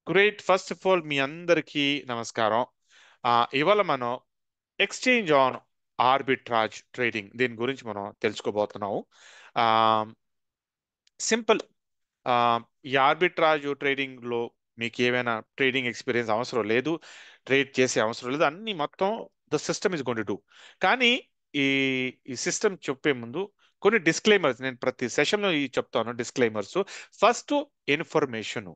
Great. First of all మీ అందరికీ నమస్కారం. ఇవాళ మనం ఎక్స్చేంజ్ ఆన్ ఆర్బిట్రాజ్ ట్రేడింగ్ దీని గురించి మనం తెలుసుకోబోతున్నాము. ఆ, సింపుల్. ఆ, ఈ ఆర్బిట్రాజ్ ట్రేడింగ్ లో మీకు ఏమైనా ట్రేడింగ్ ఎక్స్పీరియన్స్ అవసరం లేదు, ట్రేడ్ చేసే అవసరం లేదు, అన్ని మొత్తం the system is going to do. కానీ ఈ ఈ సిస్టమ్ చెప్పే ముందు కొన్ని డిస్క్లైమర్స్ నేను ప్రతి సెషన్లో ఈ చెప్తాను. Disclaimers first, information.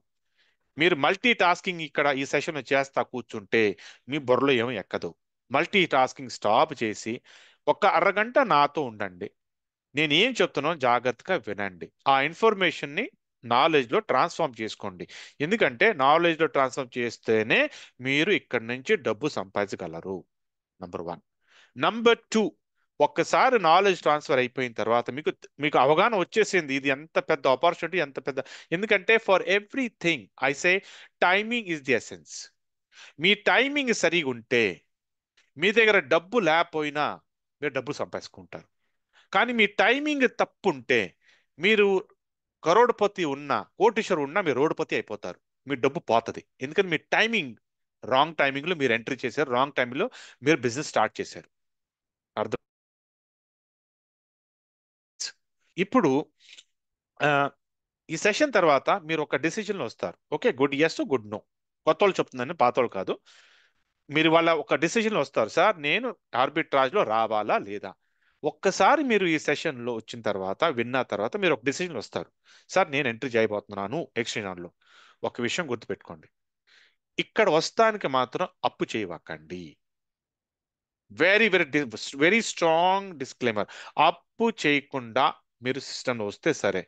మీరు మల్టీ టాస్కింగ్ ఇక్కడ ఈ సెషన్ చేస్తా కూర్చుంటే మీ బుర్రలో ఏమీ ఎక్కదు. మల్టీ టాస్కింగ్ స్టాప్ చేసి ఒక అరగంట నాతో ఉండండి. నేను ఏం చెప్తున్నానో జాగ్రత్తగా వినండి. ఆ ఇన్ఫర్మేషన్ ని నాలెడ్జ్ లో ట్రాన్స్ఫార్మ్ చేసుకోండి. ఎందుకంటే నాలెడ్జ్ లో ట్రాన్స్ఫార్మ్ చేస్తేనే మీరు ఇక్కడి నుంచి డబ్బు సంపాదించగలరు. Number one. నంబర్ టూ, ఒక్కసారి నాలెడ్జ్ ట్రాన్స్ఫర్ అయిపోయిన తర్వాత మీకు మీకు అవగాహన వచ్చేసింది ఇది ఎంత పెద్ద ఆపర్చునిటీ, ఎంత పెద్ద. ఎందుకంటే for everything I say timing is the essence. Me timing సరిగా ఉంటే మీ దగ్గర డబ్బు లేకపోయినా మీరు డబ్బు సంపాదించుకుంటారు. కానీ మీ టైమింగ్ తప్పు ఉంటే మీరు కరోడ్పతి ఉన్నా, కోటీశ్వరు ఉన్నా మీరు రోడ్పతి అయిపోతారు. మీ డబ్బు పోతుంది. ఎందుకంటే మీ టైమింగ్ రాంగ్ టైమింగ్ లో మీరు ఎంట్రీ చేశారు, రాంగ్ టైమింగ్ లో మీరు బిజినెస్ స్టార్ట్ చేశారు. అర్థం. ఇప్పుడు ఆ, ఈ సెషన్ తర్వాత మీరు ఒక డెసిజన్ వస్తారు. Okay, good yes, good no. కొత్త వాళ్ళు చెప్తుందని, పాత వాళ్ళు కాదు. మీరు వాళ్ళ ఒక డెసిజన్ వస్తారు. సార్ నేను ఆర్బిట్రాజ్ లో రావాలా లేదా. ఒక్కసారి మీరు ఈ సెషన్ లో వచ్చిన తర్వాత విన్న తర్వాత మీరు ఒక డెసిజన్ వస్తారు. సార్ నేను ఎంట్రీ చేయబోతున్నాను ఎక్స్చేంజ్ లో. ఒక విషయం గుర్తుపెట్టుకోండి, ఇక్కడ వస్తానికి మాత్రం అప్పు చేయవకండి. Very very very strong disclaimer. అప్పు చేయకుండా మీరు సిస్టంలో వస్తే సరే.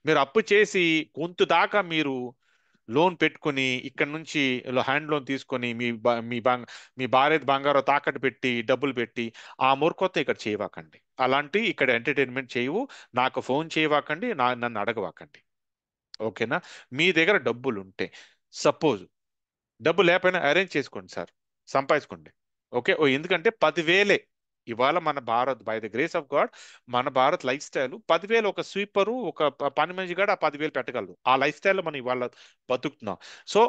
మీరు అప్పు చేసి కొంత దాకా మీరు లోన్ పెట్టుకొని ఇక్కడ నుంచి హ్యాండ్ లోన్ తీసుకొని మీ భార్య బంగారం తాకట్టు పెట్టి డబ్బులు పెట్టి ఆ మూర్ఖత ఇక్కడ చేయవాకండి. అలాంటి ఇక్కడ ఎంటర్టైన్మెంట్ చేయవు. నాకు ఫోన్ చేయవాకండి, నన్ను అడగవాకండి. ఓకేనా. మీ దగ్గర డబ్బులు ఉంటే, సపోజ్ డబ్బు లేకపోయినా అరేంజ్ చేసుకోండి సార్, సంపాదించుకోండి. ఓకే. ఎందుకంటే 10,000 ఇవాళ మన Bharat by the grace of God, మన భారత్ లైఫ్ స్టైల్ 10,000. ఒక స్వీపరు, ఒక పని మనిషి కూడా ఆ 10,000 పెట్టగలరు. ఆ లైఫ్ స్టైల్లో మనం ఇవాళ బతుకుతున్నాం. సో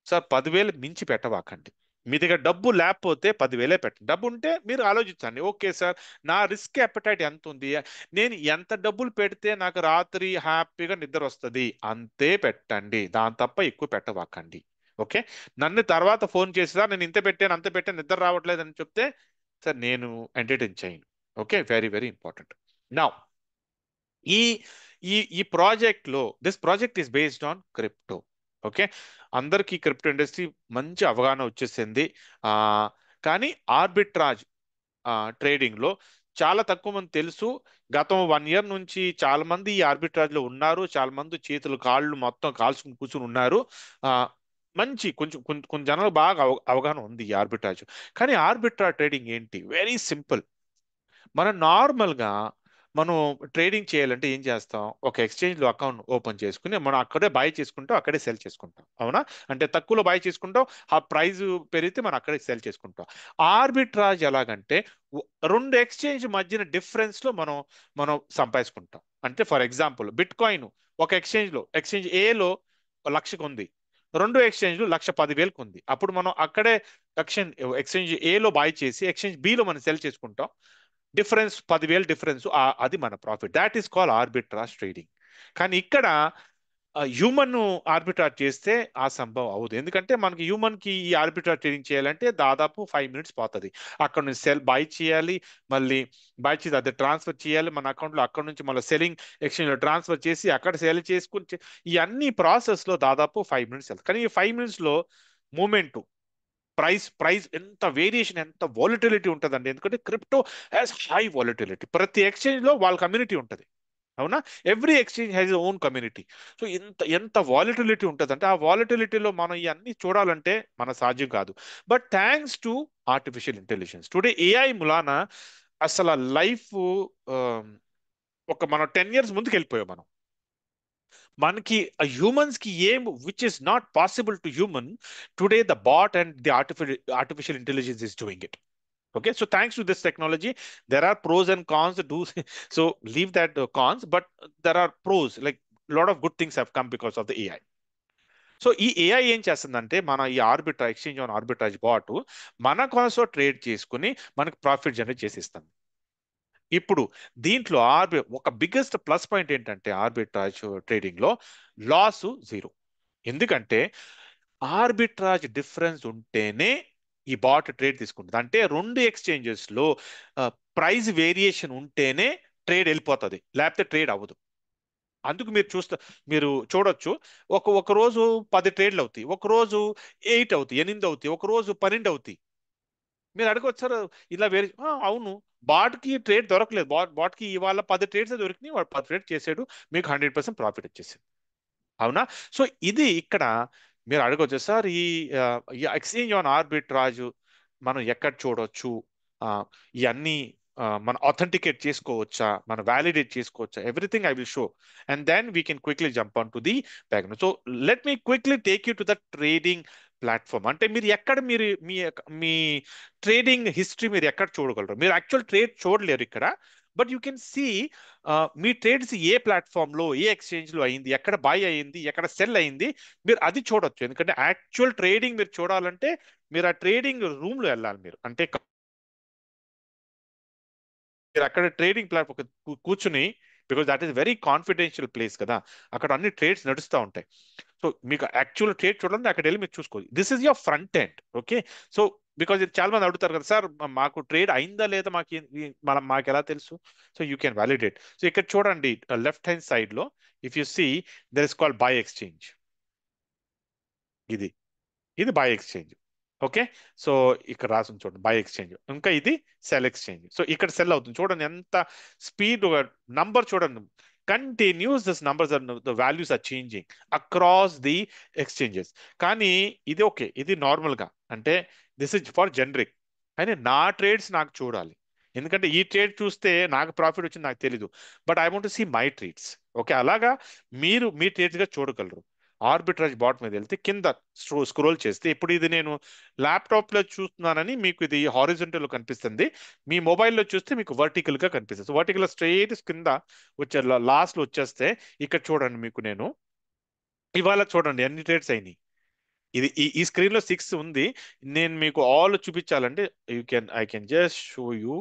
సార్ 10,000 మించి పెట్టవాకండి. మీ దగ్గర డబ్బు లేకపోతే 10,000 పెట్టండి. డబ్బు ఉంటే మీరు ఆలోచించండి. ఓకే సార్, నా రిస్క్ అపెటైట్ ఎంత ఉంది, నేను ఎంత డబ్బులు పెడితే నాకు రాత్రి హ్యాపీగా నిద్ర వస్తుంది అంతే పెట్టండి. దాని తప్ప ఎక్కువ పెట్టవాకండి. ఓకే. నన్ను తర్వాత ఫోన్ చేసిరా నేను ఇంత పెట్టాను అంత పెట్టాను నిద్ర రావట్లేదు అని చెప్తే సార్ నేను ఎంటర్టైన్ చేయను. Okay, very very important. నా ఈ ఈ ఈ ప్రాజెక్ట్ లో this project is based on crypto. Okay. అందరికీ క్రిప్టో ఇండస్ట్రీ మంచి అవగాహన వచ్చేసింది. ఆ కానీ ఆర్బిట్రాజ్ ట్రేడింగ్ లో చాలా తక్కువ మంది తెలుసు. గతం 1 ఇయర్ నుంచి చాలా మంది ఈ ఆర్బిట్రాజ్ లో ఉన్నారు. చాలా మంది చేతులు కాళ్ళు మొత్తం కాల్చుకుని కూర్చుని ఉన్నారు. ఆ మంచి కొంచెం కొంచెం కొంచెం జనాలు బాగా అవగాహన ఉంది ఈ ఆర్బిట్రాజ్. కానీ ఆర్బిట్రాజ్ ట్రేడింగ్ ఏంటి, వెరీ సింపుల్. మనం నార్మల్ గా మనం ట్రేడింగ్ చేయాలంటే ఏం చేస్తాం, ఒక ఎక్స్చేంజ్ లో అకౌంట్ ఓపెన్ చేసుకుని మనం అక్కడే బై చేసుకుంటాం, అక్కడే సెల్ చేసుకుంటాం. అవునా. అంటే తక్కువలో బై చేసుకుంటాం, ఆ ప్రైస్ పెరిగితే మనం అక్కడే సెల్ చేసుకుంటాం. ఆర్బిట్రాజ్ ఎలాగంటే రెండు ఎక్స్చేంజ్ మధ్యన డిఫరెన్స్ లో మనం మనం సంపాదించుకుంటాం. అంటే ఫర్ ఎగ్జాంపుల్ బిట్ కాయిన్ ఒక ఎక్స్చేంజ్ లో, ఎక్స్చేంజ్ ఏలో 1,00,000 ఉంది, రెండు ఎక్స్చేంజ్లు 1,10,000 ఉంది. అప్పుడు మనం అక్కడే ఎక్స్చేంజ్ ఎక్స్చేంజ్ ఏలో బై చేసి ఎక్స్చేంజ్ బిలో మనం సెల్ చేసుకుంటాం. డిఫరెన్స్ 10,000 డిఫరెన్స్, అది మన profit. That is call arbitrage trading. కానీ ఇక్కడ హ్యూమన్ ఆర్బిట్రాజ్ చేస్తే ఆ సంభవం అవుతుంది. ఎందుకంటే మనకి హ్యూమన్ కి ఈ ఆర్బిట్రాజ్ ట్రేడింగ్ చేయాలంటే దాదాపు 5 మినిట్స్ పోతుంది. అక్కడ నుంచి సెల్ బై చేయాలి, మళ్ళీ బై చేసి అది ట్రాన్స్ఫర్ చేయాలి మన అకౌంట్ లో, అక్కడ నుంచి మళ్ళీ సెల్లింగ్ ఎక్స్చేంజ్ లో ట్రాన్స్ఫర్ చేసి అక్కడ సెల్ చేసుకుని ఈ అన్ని ప్రాసెస్ లో దాదాపు 5 మినిట్స్ వెళ్తుంది. కానీ ఈ 5 మినిట్స్ లో మూమెంట్, ప్రైస్ ఎంత వేరియేషన్, ఎంత వాలిటిలిటీ ఉంటుందండి. ఎందుకంటే క్రిప్టో హ్యాస్ హై వాలిటిలిటీ. ప్రతి ఎక్స్చేంజ్ లో వాళ్ళ కమ్యూనిటీ ఉంటుంది. అవునా. Every exchange has own community. So ఎంత ఎంత వాలిటిలిటీ ఉంటుంది అంటే ఆ వాలిటిలిటీలో మనం ఇవన్నీ చూడాలంటే మన సాధ్యం కాదు. But thanks to artificial intelligence today AI ములాన అసలు లైఫ్ ఒక మనం 10 ఇయర్స్ ముందుకు వెళ్ళిపోయాం మనం. మనకి హ్యూమన్స్ కి ఏం which is not possible to human, today the bot and the artificial intelligence is doing it. Okay, so thanks to this technology there are pros and cons to do. So leave that cons, but there are pros, like a lot of good things have come because of the AI. So ఈ AI ఏం చేస్తుందంటే మన ఈ arbitrage exchange on arbitrage bot మన కోసం trade చేసుకుని మనకు profit generate చేసి ఇస్తుంది. ఇప్పుడు దీంట్లో ఒక బిగ్గెస్ట్ ప్లస్ పాయింట్ ఏంటంటే ఆర్బిట్రాజ్ ట్రేడింగ్ లో లాస్ జీరో. ఎందుకంటే ఆర్బిట్రాజ్ డిఫరెన్స్ ఉంటేనే ఈ బాట్ ట్రేడ్ తీసుకుంటుంది. అంటే రెండు ఎక్స్చేంజెస్ లో ప్రైస్ వేరియేషన్ ఉంటేనే ట్రేడ్ వెళ్ళిపోతుంది, లేకపోతే ట్రేడ్ అవ్వదు. అందుకు మీరు చూడొచ్చు, ఒక రోజు 10 ట్రేడ్లు అవుతాయి, ఒక రోజు 8 అవుతాయి, 8 అవుతాయి, ఒక రోజు 12 అవుతాయి. మీరు అడగొచ్చు సార్ ఇలా వేరే అవును, బాట్కి ట్రేడ్ దొరకలేదు, బాట్కి ఇవాళ 10 ట్రేడ్స్ దొరికినాయి, వాడు 10 ట్రేడ్ చేసాడు, మీకు 100% ప్రాఫిట్ వచ్చేసింది. అవునా? సో ఇది ఇక్కడ మీరు అడగొచ్చు సార్, ఈ ఎక్స్చేంజ్ ఆన్ ఆర్బిట్రాజ్ మనం ఎక్కడ చూడొచ్చు, ఆ, ఇవన్నీ మనం అథెంటికేట్ చేసుకోవచ్చా, మనం వ్యాలిడేట్ చేసుకోవచ్చా, everything I will show, and then we can quickly jump on to the background. So let me quickly take you to the trading platform. అంటే మీరు ఎక్కడ మీ ట్రేడింగ్ హిస్టరీ మీరు ఎక్కడ చూడగలరు? మీరు యాక్చువల్ ట్రేడ్ చూడలేరు ఇక్కడ, బట్ యూ కెన్ సీ మీ ట్రేడ్స్ ఏ ప్లాట్ఫామ్ లో, ఏ ఎక్స్చేంజ్ లో అయింది, ఎక్కడ బై అయింది, ఎక్కడ సెల్ అయింది, మీరు అది చూడొచ్చు. ఎందుకంటే యాక్చువల్ ట్రేడింగ్ మీరు చూడాలంటే మీరు ఆ ట్రేడింగ్ రూమ్ లో వెళ్ళాలి. మీరు అంటే మీరు అక్కడ ట్రేడింగ్ ప్లాట్ఫామ్ కూర్చుని, because that is very confidential place కదా, అక్కడ అన్ని ట్రేడ్స్ నడుస్తూ ఉంటాయి. సో మీకు యాక్చువల్ ట్రేడ్ చూడాలంటే అక్కడ వెళ్ళి మీరు చూసుకోవాలి. This is your front end. Okay. So because ఇది చాలా మంది అడుగుతారు కదా సార్, మాకు ట్రేడ్ అయిందా లేదా, మాకు ఎలా తెలుసు? So you can validate. So ఇక్కడ చూడండి, లెఫ్ట్ హ్యాండ్ సైడ్ లో if you see, there is called buy exchange. ఇది ఇది బై ఎక్స్చేంజ్. ఓకే. సో ఇక్కడ రాసి చూడండి బై ఎక్స్చేంజ్, ఇంకా ఇది సెల్ ఎక్స్చేంజ్. సో ఇక్కడ సెల్ అవుతుంది, చూడండి ఎంత స్పీడ్, నంబర్ చూడండి, continues this numbers are, the values are changing across the exchanges. కానీ ఇది ఓకే, ఇది నార్మల్ గా, అంటే దిస్ ఇస్ ఫర్ జనరిక్. కానీ నా ట్రేడ్స్ నాకు చూడాలి, ఎందుకంటే ఈ ట్రేడ్ చూస్తే నాకు ప్రాఫిట్ వచ్చింది నాకు తెలీదు, but I want see my trades. Okay, అలాగా మీరు మీ ట్రేడ్స్ గా చూడగలరు. ఆర్బిట్రాజ్ బాట్ మీద వెళ్తే కింద స్క్రోల్ చేస్తే, ఇప్పుడు ఇది నేను ల్యాప్టాప్ లో చూస్తున్నానని మీకు ఇది హారిజంటల్ లో కనిపిస్తుంది, మీ మొబైల్లో చూస్తే మీకు వర్టికల్ గా కనిపిస్తుంది. వర్టికల్ స్ట్రైట్ కింద వచ్చే లాస్ట్ లో వచ్చేస్తే ఇక్కడ చూడండి, మీకు నేను ఇవాళ చూడండి ఎన్ని ట్రేడ్స్ అయినాయి. ఇది ఈ స్క్రీన్ లో 6 ఉంది. నేను మీకు ఆల్ చూపించాలంటే I can just show you,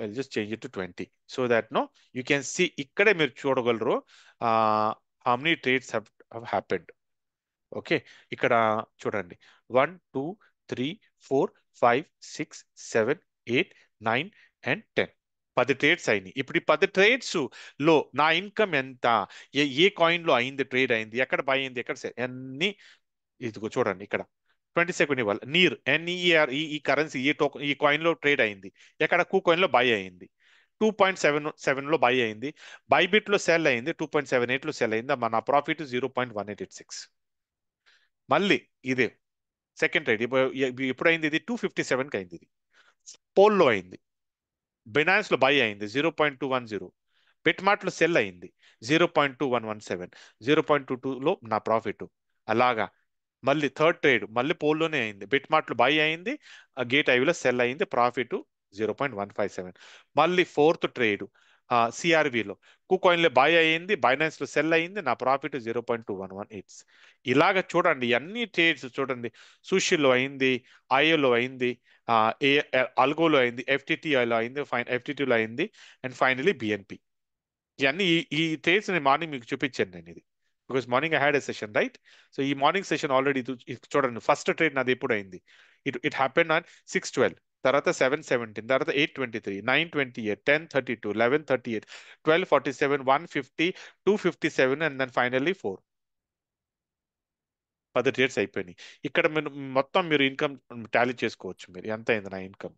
I just change it to 20 so that now you can see. ఇక్కడే మీరు చూడగలరు how many trades have happened. Okay. ఇక్కడ చూడండి, 1 2 3 4 5 6 7 8 9 and 10, 10 ట్రేడ్స్ అయినాయి. ఇప్పుడు ఈ 10 ట్రేడ్స్ లో నా ఇన్కమ్ ఎంత, ఏ కాయిన్ లో అయింది, ట్రేడ్ అయింది, ఎక్కడ బై అయింది, ఎక్కడ అన్ని ఇదిగో చూడండి ఇక్కడ. 22nd ఇవాళ NER, ఈ కరెన్సీ, ఈ టోకన్, ఈ కాయిన్ లో ట్రేడ్ అయింది, ఎక్కడ కూ కాయిన్ లో బై అయింది, 2.77 లో బై అయింది, బైబిట్ లో సెల్ అయింది, 2.78 లో సెల్ అయింది, మన ప్రాఫిట్ 0.1886. మళ్ళీ ఇదే సెకండ్ ట్రేడ్ ఇప్పుడు అయింది, ఇది 257కి అయింది, ఇది పోల్లో అయింది, బినాన్స్ లో బై అయింది 0.210, బిట్మార్ట్ లో సెల్ అయింది 0.2117, 0.22లో నా ప్రాఫిట్. అలాగా మళ్ళీ థర్డ్ ట్రేడ్ మళ్ళీ పోల్లోనే అయింది, బిట్మార్ట్ లో బై అయింది, గేట్ ఐవిలో సెల్ అయింది, ప్రాఫిట్ 0.157. మళ్ళీ ఫోర్త్ ట్రేడ్ సిఆర్విలో కుకాయిన్ లో బై అయింది, బైనాన్స్ లో సెల్ అయింది, నా ప్రాఫిట్ 0.2118. ఇలాగ చూడండి అన్ని ట్రేడ్స్ చూడండి, సుషిలో అయింది, ఐఓలో అయింది, ఆ, ఏ అల్గోలో అయింది, ఎఫ్టిటిఐలో అయింది, ఎఫ్టిటిలో అయింది, అండ్ ఫైనలీ బిఎన్పి. ఇవన్నీ ఈ ట్రేడ్స్ నేను మార్నింగ్ మీకు చూపించాను నేను ఇది, because morning I had a session right. So ఈ మార్నింగ్ సెషన్ ఆల్రెడీ చూడండి, ఫస్ట్ ట్రేడ్ నాది ఎప్పుడు అయింది, ఇట్ హ్యాపెన్ ఆన్ 6/12, తర్వాత 7/17, తర్వాత 8/23, 9/28, 10/32, 11/38, 12/47, 150, 257, అండ్ దెన్ ఫైనల్లీ 4. 10 ట్రేడ్స్ అయిపోయినాయి. ఇక్కడ మీరు మొత్తం మీరు ఇన్కమ్ టాలీ చేసుకోవచ్చు, మీరు ఎంత అయింది నా ఇన్కమ్.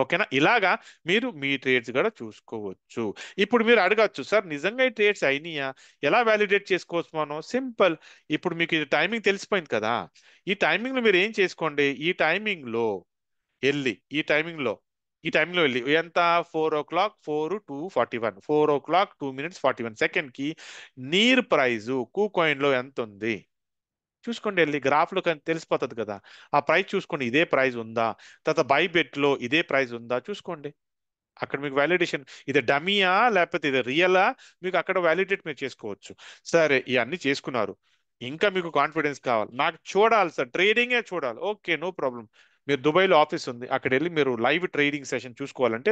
ఓకేనా? ఇలాగా మీరు మీ ట్రేడ్స్ కూడా చూసుకోవచ్చు. ఇప్పుడు మీరు అడగచ్చు సార్, నిజంగా ఈ ట్రేడ్స్ అయినాయా, ఎలా వ్యాలిడేట్ చేసుకోవచ్చు మనం? సింపుల్. ఇప్పుడు మీకు ఇది టైమింగ్ తెలిసిపోయింది కదా, ఈ టైమింగ్ లో మీరు ఏం చేసుకోండి, ఈ టైమింగ్ లో వెళ్ళి ఈ టైమింగ్ లో వెళ్ళి ఎంత, 4 o'clock 4:02:41, 4 o'clock 2 minutes 41 కి నీర్ ప్రైజ్ కూకాయిన్ లో ఎంత ఉంది చూసుకోండి, వెళ్ళి గ్రాఫ్ లో తెలిసిపోతుంది కదా, ఆ ప్రైస్ చూసుకోండి, ఇదే ప్రైస్ ఉందా, తర్వాత బై బెట్ లో ఇదే ప్రైస్ ఉందా చూసుకోండి. అక్కడ మీకు వ్యాలిడేషన్ ఇది డమీయా లేకపోతే ఇది రియలా, మీకు అక్కడ వ్యాలిడేట్ మీరు చేసుకోవచ్చు. సరే ఇవన్నీ చేసుకున్నారు, ఇంకా మీకు కాన్ఫిడెన్స్ కావాలి, నాకు చూడాలి సార్, ట్రేడింగే చూడాలి, ఓకే నో ప్రాబ్లం. మీరు దుబాయ్లో ఆఫీస్ ఉంది, అక్కడ వెళ్ళి మీరు లైవ్ ట్రేడింగ్ సెషన్ చూసుకోవాలంటే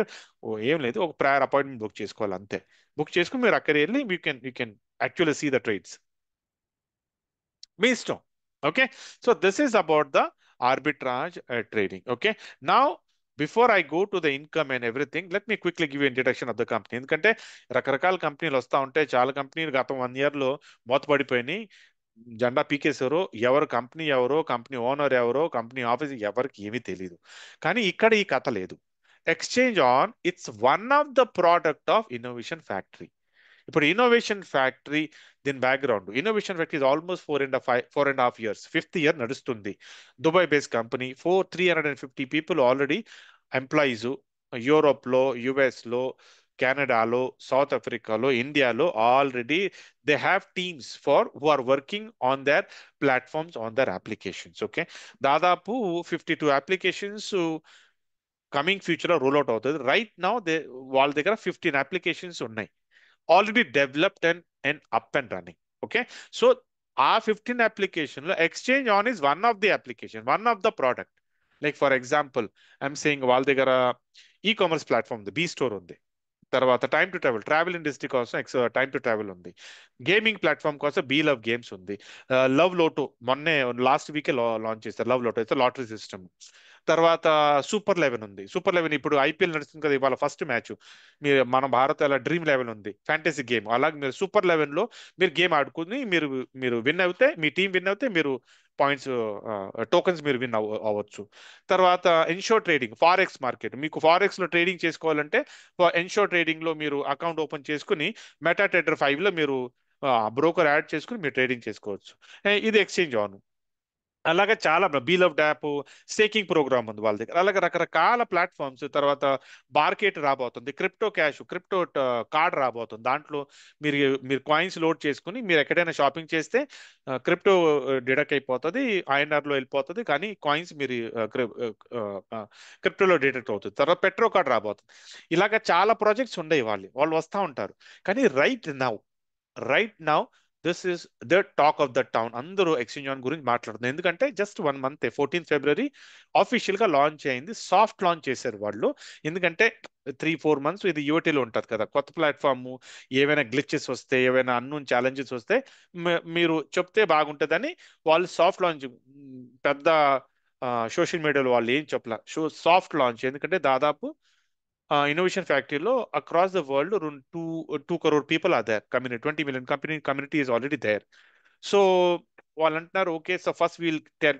ఏం లేదు, ఒక ప్రయర్ అపాయింట్మెంట్ బుక్ చేసుకోవాలి అంతే. బుక్ చేసుకుని మీరు అక్కడ వెళ్ళి you can actually see the trades, మీ ఇష్టం. Okay, so this is about the arbitrage trading. Okay, now before I go to the income and everything, let me quickly give introduction of the company. ఎందుకంటే రకరకాల కంపెనీలు వస్తూ ఉంటాయి, చాలా కంపెనీలు గత 1 year లో మూతపడిపోయినాయి, జెండా పీకేశారు, ఎవరు కంపెనీ ఎవరో, కంపెనీ ఓనర్ ఎవరో, కంపెనీ ఆఫీస్ ఎవరికి ఏమీ తెలియదు. కానీ ఇక్కడ ఈ కథ లేదు. Exchange on it's one of the product of innovation factory. ఇప్పుడు ఇన్నోవేషన్ ఫ్యాక్టరీ, దీని background, innovation factory is almost 4.5 years, 5th year నడుస్తుంది. Dubai based company, 350 people already employees, యూరోప్లో, యుఎస్లో, కెనడాలో, సౌత్ ఆఫ్రికాలో, ఇండియాలో already they have teams for who are working on their platforms, on their applications. Okay, దాదాపు 52 applications coming future లో roll out అవుతుంది. రైట్ నౌ వాళ్ళ దగ్గర 15 అప్లికేషన్స్ ఉన్నాయి, already developed and up and running. Okay, so ఆ 15 application లో exchange on is one of the application, one of the product. Like for example I'm saying, వాళ్ళ దగ్గర e commerce platform ఉంది, be store ఉంది, తర్వాత time to travel, travel industry కోసం time to travel ఉంది, gaming platform కోసం be love games ఉంది, love లోటో మొన్నే లాస్ట్ వీకే లాంచ్ చేస్తారు, లవ్ లోటో అయితే లాటరీ సిస్టమ్. తర్వాత సూపర్ 11 ఉంది, సూపర్ 11 ఇప్పుడు ఐపీఎల్ నడుస్తుంది కదా, ఇవాళ ఫస్ట్ మ్యాచ్, మీరు మన భారత్ అలా డ్రీమ్ 11 ఉంది, ఫ్యాంటసీ గేమ్. అలాగే మీరు సూపర్ 11 లో మీరు గేమ్ ఆడుకుని మీరు మీరు విన్ అవుతే, మీ టీం విన్ అవుతే మీరు పాయింట్స్, టోకెన్స్ మీరు విన్ అవ్వచ్చు. తర్వాత ఎన్షోర్ ట్రేడింగ్, ఫారెక్స్ మార్కెట్, మీకు ఫారెక్స్ లో ట్రేడింగ్ చేసుకోవాలంటే ఎన్షోర్ ట్రేడింగ్ లో మీరు అకౌంట్ ఓపెన్ చేసుకుని మెటా ట్రేడర్ 5 లో మీరు బ్రోకర్ యాడ్ చేసుకుని మీరు ట్రేడింగ్ చేసుకోవచ్చు. ఇది ఎక్స్చేంజ్ ఆన్. అలాగే చాలా బీలవ్ యాప్, స్టేకింగ్ ప్రోగ్రామ్ ఉంది వాళ్ళ దగ్గర, అలాగే రకరకాల ప్లాట్ఫామ్స్. తర్వాత మార్కెట్ రాబోతుంది, క్రిప్టో క్యాష్, క్రిప్టో కార్డ్ రాబోతుంది, దాంట్లో మీరు మీరు కాయిన్స్ లోడ్ చేసుకుని మీరు ఎక్కడైనా షాపింగ్ చేస్తే క్రిప్టో డిడక్ట్ అయిపోతుంది, ఐఎన్ఆర్ లో వెళ్ళిపోతుంది, కానీ కాయిన్స్ మీరు క్రిప్టోలో డిడక్ట్ అవుతుంది. తర్వాత పెట్రో కార్డ్ రాబోతుంది. ఇలాగ చాలా ప్రాజెక్ట్స్ ఉండేవి, వాళ్ళు వాళ్ళు వస్తూ ఉంటారు. కానీ right now this is the talk of the town. అందరూ ఎక్స్చేంజ్ ఆన్ గురించి మాట్లాడుతున్నారు, ఎందుకంటే just 1 month, 14th February official గా లాంచ్ అయింది, సాఫ్ట్ లాంచ్ చేశారు వాళ్ళు. ఎందుకంటే 3-4 months ఇది యూటీలో ఉంటుంది కదా, కొత్త ప్లాట్ఫామ్, ఏవైనా గ్లిచెస్ వస్తే, ఏవైనా అన్నోన్ ఛాలెంజెస్ వస్తే మీరు చెప్తే బాగుంటుందని వాళ్ళు సాఫ్ట్ లాంచ్, పెద్ద సోషల్ మీడియాలో వాళ్ళు ఏం చెప్పలే, సాఫ్ట్ లాంచ్. ఎందుకంటే దాదాపు ఇన్నోవేషన్ ఫ్యాక్టరీలో across the world 2 crore people are there, community 20 million community is already there. So వాళ్ళు అంటున్నారు, okay so first we'll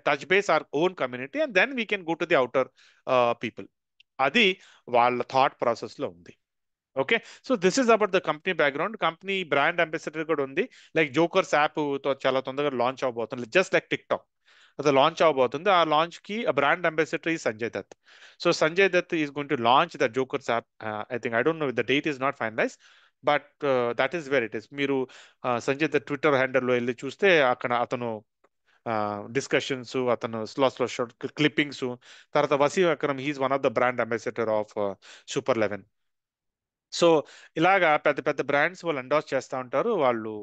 touch base our own community and then we can go to the outer people. అది వాళ్ళ thought process లో ఉంది. Okay, so this is about the company background. Company brand ambassador కూడా ఉంది, like jokers app తో చాలా తొందరగా launch అవబోతుంది, జస్ట్ లైక్ టిక్ టాక్ అది లాంచ్ అవబోతుంది. ఆ లాంచ్ కి బ్రాండ్ అంబాసిడర్ ఈ Sanjay Dutt. So Sanjay Dutt is going to launch the Jokers app. I don't know, the date is not finalize, but that is where it is. మీరు Sanjay Dutt Twitter హ్యాండిల్లో వెళ్ళి చూస్తే అక్కడ అతను డిస్కషన్స్, అతను స్లో షార్ట్ క్లిప్పింగ్స్. తర్వాత Wasim Akram, he's one of the brand ambassador of super 11. So ఇలాగా పెద్ద పెద్ద బ్రాండ్స్ వాళ్ళు ఎండార్స్ చేస్తూ ఉంటారు, వాళ్ళు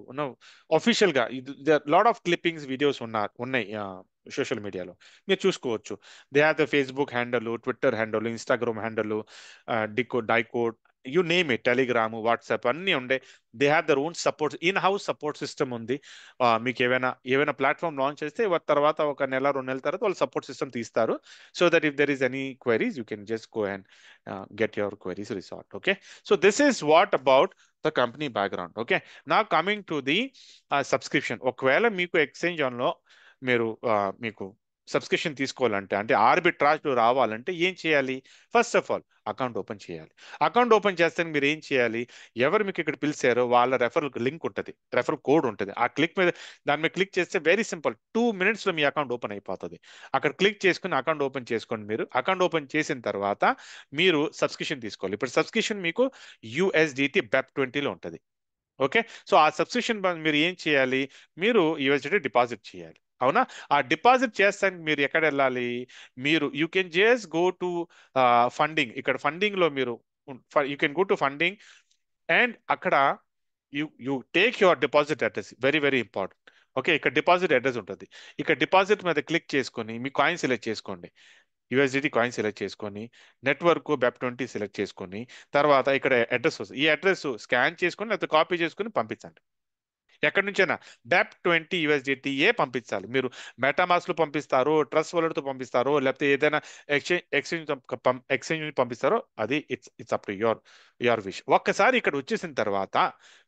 ఒఫీషియల్ గా. లాట్ ఆఫ్ క్లిప్పింగ్స్, వీడియోస్ ఉన్నాయి సోషల్ మీడియాలో, మీరు చూసుకోవచ్చు. They have the Facebook handle, Twitter handle, Instagram handle, Discord, you name it, Telegram, WhatsApp అన్నీ ఉండే. They have their own support, in house support system ఉంది. మీకు ఏవైనా ప్లాట్ఫామ్ లాంచ్ చేస్తే తర్వాత ఒక నెల 2 నెలల తర్వాత వాళ్ళు సపోర్ట్ సిస్టమ్ తీస్తారు. So that if there is any queries you can just go and get your queries resolved. Okay, so this is what about the company background. Okay, now coming to the subscription. ఒకవేళ మీకు exchange on లో మీరు మీకు subscription తీసుకోవాలంటే, అంటే arbitrage రావాలంటే ఏం చేయాలి? First of all account open చేయాలి. అకౌంట్ ఓపెన్ చేస్తే మీరు ఏం చేయాలి? ఎవరు మీకు ఇక్కడ పిలిచారో వాళ్ళ రెఫరల్ లింక్ ఉంటుంది, రెఫరల్ కోడ్ ఉంటుంది. ఆ క్లిక్ మీద, దాని మీద క్లిక్ చేస్తే వెరీ సింపుల్, 2 minutes లో మీ అకౌంట్ ఓపెన్ అయిపోతుంది. అక్కడ క్లిక్ చేసుకుని అకౌంట్ ఓపెన్ చేసుకోండి. మీరు అకౌంట్ ఓపెన్ చేసిన తర్వాత మీరు సబ్స్క్రిప్షన్ తీసుకోవాలి. ఇప్పుడు సబ్స్క్రిప్షన్ మీకు యూఎస్డిటి BEP20లో ఉంటుంది. ఓకే, సో ఆ సబ్స్క్రిప్షన్ మీరు ఏం చేయాలి? మీరు యూఎస్డిటి డిపాజిట్ చేయాలి, అవునా? ఆ డిపాజిట్ చేస్తానికి మీరు ఎక్కడ వెళ్ళాలి? మీరు you can just go to funding. ఇక్కడ ఫండింగ్ లో మీరు you can go to funding and అక్కడ you take your deposit address, very very important. Okay, ఇక్కడ డిపాజిట్ అడ్రస్ ఉంటుంది. ఇక్కడ డిపాజిట్ మీద క్లిక్ చేసుకొని మీ కాయిన్ సెలెక్ట్ చేసుకోండి. యూఎస్డిటీ కాయిన్ సెలెక్ట్ చేసుకొని నెట్వర్క్ BEP20 సెలెక్ట్ చేసుకొని తర్వాత ఇక్కడ అడ్రస్ వస్తుంది. ఈ అడ్రస్ స్కాన్ చేసుకొని లేకపోతే కాపీ చేసుకొని పంపించండి. ఎక్కడి నుంచైనా BEP20 USDT పంపించాలి. మీరు మెటామాస్క్ లో పంపిస్తారో, ట్రస్ట్ వాలెట్ తో పంపిస్తారో, లేకపోతే ఏదైనా ఎక్స్చేంజ్ పంపిస్తారో, అది it's up to your wish. ఒక్కసారి ఇక్కడ వచ్చేసిన తర్వాత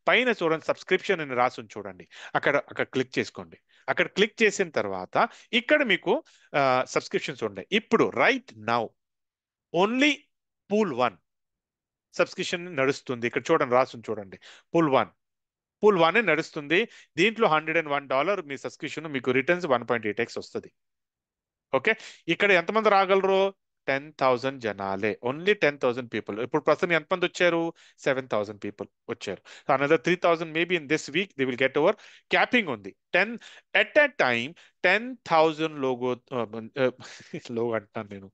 పైన చూడండి, సబ్స్క్రిప్షన్ అని రాసి ఉంది చూడండి. అక్కడ అక్కడ క్లిక్ చేసుకోండి. అక్కడ క్లిక్ చేసిన తర్వాత ఇక్కడ మీకు సబ్స్క్రిప్షన్స్ ఉన్నాయి. ఇప్పుడు right now only pool 1 subscription నడుస్తుంది. ఇక్కడ చూడండి, రాసి చూడండి, పూల్ 1. పూల్ 1 నడుస్తుంది. దీంట్లో $101 మీ సబ్స్క్రిప్షన్, మీకు రిటర్న్స్ 1.8x వస్తుంది. ఓకే, ఇక్కడ ఎంతమంది రాగలరు? 10,000 జనాలే, ఓన్లీ 10,000 పీపుల్. ఇప్పుడు ప్రస్తుతం ఎంతమంది వచ్చారు? 7,000 పీపుల్ వచ్చారు. Another 3,000 maybe in this week they will get over. Capping ఉంది 10 at a time. 10,000 logo logo అంటున్నాను నేను,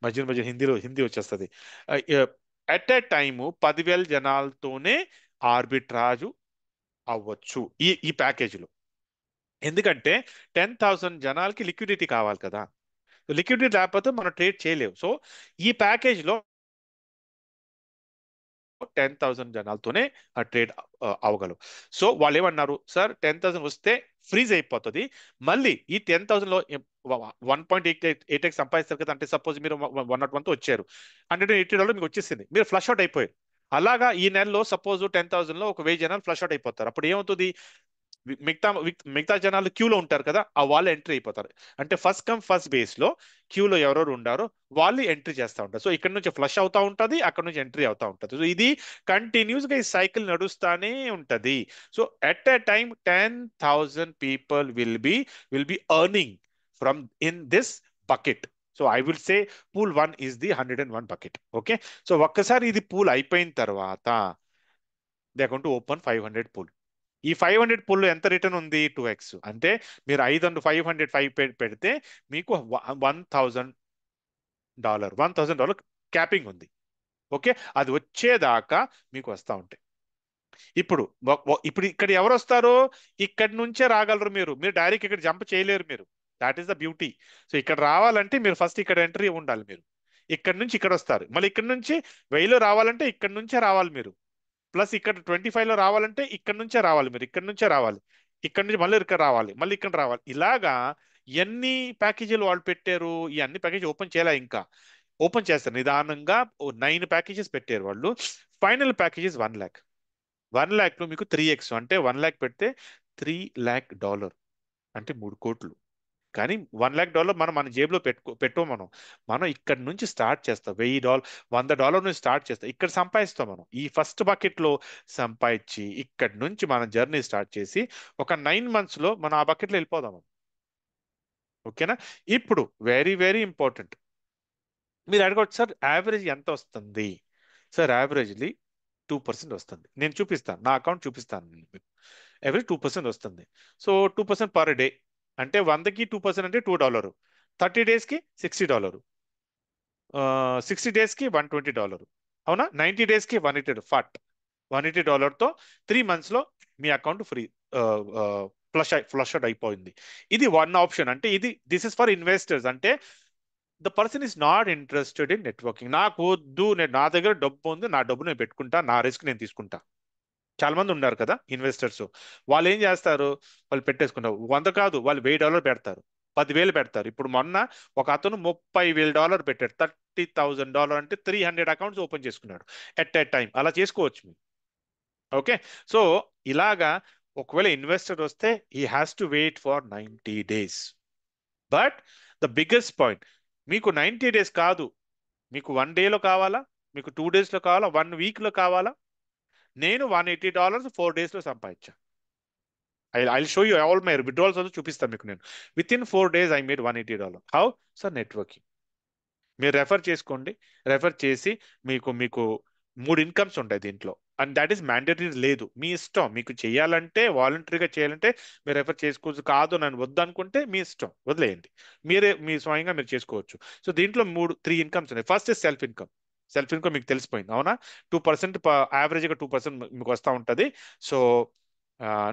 మధ్య మధ్య హిందీ వచ్చేస్తుంది. ఎట్ ఎ టైము 10,000 జనాలతోనే ఆర్బిట్రాజు అవ్వచ్చు ఈ ఈ ప్యాకేజీలో. ఎందుకంటే 10,000 జనాలకి లిక్విడిటీ కావాలి కదా. లిక్విడిటీ లేకపోతే మనం ట్రేడ్ చేయలేము. సో ఈ ప్యాకేజ్లో 10,000 జనాలతోనే ఆ ట్రేడ్ అవ్వగలవు. సో వాళ్ళు ఏమన్నారు, సార్ 10,000 వస్తే ఫ్రీజ్ అయిపోతుంది. మళ్ళీ ఈ 10,000లో 1.8x సంపాదిస్తారు కదా. అంటే సపోజ్ మీరు 101తో వచ్చారు, $180 మీకు వచ్చేసింది, మీరు ఫ్లష్ అవుట్ అయిపోయారు. అలాగా ఈ నెలలో సపోజ్ 10,000లో 1,000 జనాలు ఫ్లష్ అవుట్ అయిపోతారు. అప్పుడు ఏమవుతుంది, మిగతా మిగతా జనాలు క్యూలో ఉంటారు కదా, ఆ వాళ్ళు ఎంట్రీ అయిపోతారు. అంటే ఫస్ట్ కమ్ ఫస్ట్ బేస్ లో క్యూలో ఎవరెవరు ఉండారో వాళ్ళు ఎంట్రీ చేస్తూ ఉంటారు. సో ఇక్కడ నుంచి ఫ్లష్ అవుతా ఉంటది, అక్కడ నుంచి ఎంట్రీ అవుతా ఉంటది. సో ఇది కంటిన్యూస్ గా ఈ సైకిల్ నడుస్తానే ఉంటది. So at a time 10,000 people will be earning from in this bucket. So I will say pool 1 is the 101 bucket. Okay, so ఒక్కసారి ఇది పూల్ అయిపోయిన తర్వాత they are going to open 500 pool. ఈ 500 పుల్లో ఎంత రిటర్న్ ఉంది? 2x. అంటే మీరు 500 పెడితే మీకు $1,000 క్యాపింగ్ ఉంది. ఓకే, అది వచ్చేదాకా మీకు వస్తూ ఉంటాయి. ఇప్పుడు ఇప్పుడు ఇక్కడ ఎవరు వస్తారో ఇక్కడి నుంచే రాగలరు. మీరు మీరు డైరెక్ట్ ఇక్కడ జంప్ చేయలేరు మీరు. That is the beauty. So ఇక్కడ రావాలంటే మీరు ఫస్ట్ ఇక్కడ ఎంట్రీ ఉండాలి. మీరు ఇక్కడ నుంచి ఇక్కడ వస్తారు, మళ్ళీ ఇక్కడ నుంచి 1000లో రావాలంటే ఇక్కడ నుంచే రావాలి మీరు. ప్లస్ ఇక్కడ 25లో రావాలంటే ఇక్కడ నుంచే రావాలి మీరు, ఇక్కడ నుంచే రావాలి. ఇక్కడ నుంచి మళ్ళీ ఇక్కడ రావాలి, మళ్ళీ ఇక్కడ రావాలి. ఇలాగా ఎన్ని ప్యాకేజీలు వాళ్ళు పెట్టారు. ఈ అన్ని ప్యాకేజీ ఓపెన్ చేయాలి, ఇంకా ఓపెన్ చేస్తారు నిదానంగా. 9 ప్యాకేజెస్ పెట్టారు వాళ్ళు. Final packages 1 lakh. 1 lakh లో మీకు 3x, అంటే 1 lakh పెడితే $3 lakh, అంటే 3 కోట్లు. కానీ $1 lakh మనం మన జేబులో పెట్టాం. మనం ఇక్కడ నుంచి స్టార్ట్ చేస్తాం. $1,000 $100 నుంచి స్టార్ట్ చేస్తాం. ఇక్కడ సంపాదిస్తాం. మనం ఈ ఫస్ట్ బకెట్ లో సంపాదించి ఇక్కడ నుంచి మన జర్నీ స్టార్ట్ చేసి ఒక 9 months లో మనం ఆ బకెట్లో వెళ్ళిపోదాం. ఓకేనా? ఇప్పుడు వెరీ వెరీ ఇంపార్టెంట్. మీరు అడగవచ్చు, సార్ యావరేజ్ ఎంత వస్తుంది? సార్ యావరేజ్లీ 2% వస్తుంది. నేను చూపిస్తాను, నా అకౌంట్ చూపిస్తాను మీకు. ఎవరీ 2% వస్తుంది. సో 2% పర్ డే అంటే 100కి 2% అంటే $2. 30 daysకి $60. 60 daysకి $120. అవునా? 90 daysకి 180 ఫట్ $180తో 3 months లో మీ అకౌంట్ ఫ్రీ ఫ్లష్ అవుట్ అయిపోయింది. ఇది వన్ ఆప్షన్. అంటే దిస్ ఇస్ ఫర్ ఇన్వెస్టర్స్. అంటే the person is not interested in networking. నాకు వద్దు, నా దగ్గర డబ్బు ఉంది, నా డబ్బు నేను పెట్టుకుంటా, నా రిస్క్ నేను తీసుకుంటా. చాలా మంది ఉన్నారు కదా ఇన్వెస్టర్స్. వాళ్ళు ఏం చేస్తారు, వాళ్ళు పెట్టేసుకుంటారు. 100 కాదు, వాళ్ళు $1,000 పెడతారు, 10,000 పెడతారు. ఇప్పుడు మొన్న ఒక అతను $30,000 పెట్టాడు. $30,000 అంటే 300 అకౌంట్స్ ఓపెన్ చేసుకున్నాడు ఎట్ ఎ టైం. అలా చేసుకోవచ్చు మీరు. ఓకే, సో ఇలాగా ఒకవేళ ఇన్వెస్టర్ వస్తే he has to wait for 90 days. But the biggest point, మీకు 90 days కాదు, మీకు 1 day లో కావాలా, మీకు 2 days లో కావాలా, 1 week లో కావాలా? నేను $180 4 days లో సంపాదించా. I show you all my withdrawals also చూపిస్తాను మీకు నేను. Within 4 days I made $180. How? Sir networking. మీరు రెఫర్ చేసుకోండి. రెఫర్ చేసి మీకు మీకు 3 incomes ఉంటాయి దీంట్లో. అండ్ దాట్ ఈస్ మ్యాండేటరీ లేదు, మీ ఇష్టం. మీకు చేయాలంటే వాలంటరీగా చేయాలంటే మీరు రెఫర్ చేసుకోవచ్చు. కాదు నన్ను వద్దనుకుంటే మీ ఇష్టం, వదిలేయండి. మీరే మీ స్వయంగా మీరు చేసుకోవచ్చు. సో దీంట్లో 3 incomes ఉన్నాయి. First is self income. Self income మీకు తెలిసిపోయింది అవునా. 2% యావరేజ్గా 2% మీకు వస్తూ ఉంటుంది. So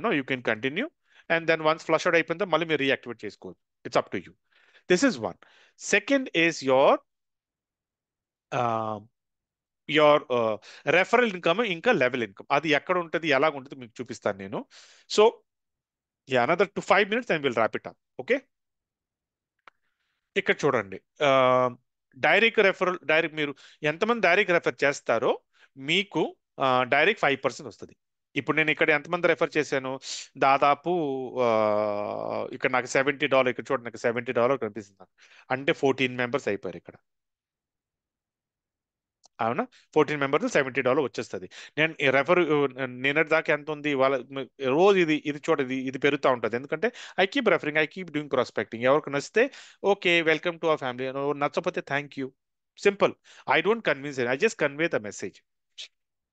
no you can continue. And then once flush out అయిపోయిందో మళ్ళీ మీరు రీయాక్టివేట్ చేసుకోవచ్చు. It's up to you. This is one. Second is your referral income ఇంకా లెవెల్ ఇన్కమ్. అది ఎక్కడ ఉంటుంది ఎలాగ ఉంటుంది మీకు చూపిస్తాను నేను. So another 5 minutes and will wrap it up. Okay, ఇక్కడ చూడండి. డైరెక్ట్ మీరు ఎంతమంది డైరెక్ట్ రెఫర్ చేస్తారో మీకు డైరెక్ట్ 5% వస్తుంది. ఇప్పుడు నేను ఇక్కడ ఎంతమంది రెఫర్ చేశాను, దాదాపు ఆ, ఇక్కడ నాకు $70, ఇక్కడ చూడండి నాకు $70 కనిపిస్తుంది నాకు. అంటే 14 మెంబర్స్ అయిపోయారు ఇక్కడ. అవునా, 14 మెంబర్స్ $70 వచ్చేస్తుంది. నేను రెఫర్ నిన్నటి దాకా ఎంత ఉంది వాళ్ళ రోజు ఇది ఇది చూడ ఇది ఇది పెరుగుతూ ఉంటుంది. ఎందుకంటే I keep referring, I keep doing prospecting. ఎవరికి నచ్చితే okay welcome to our family, నచ్చకపోతే thank you. Simple. I don't convince, I just convey the message.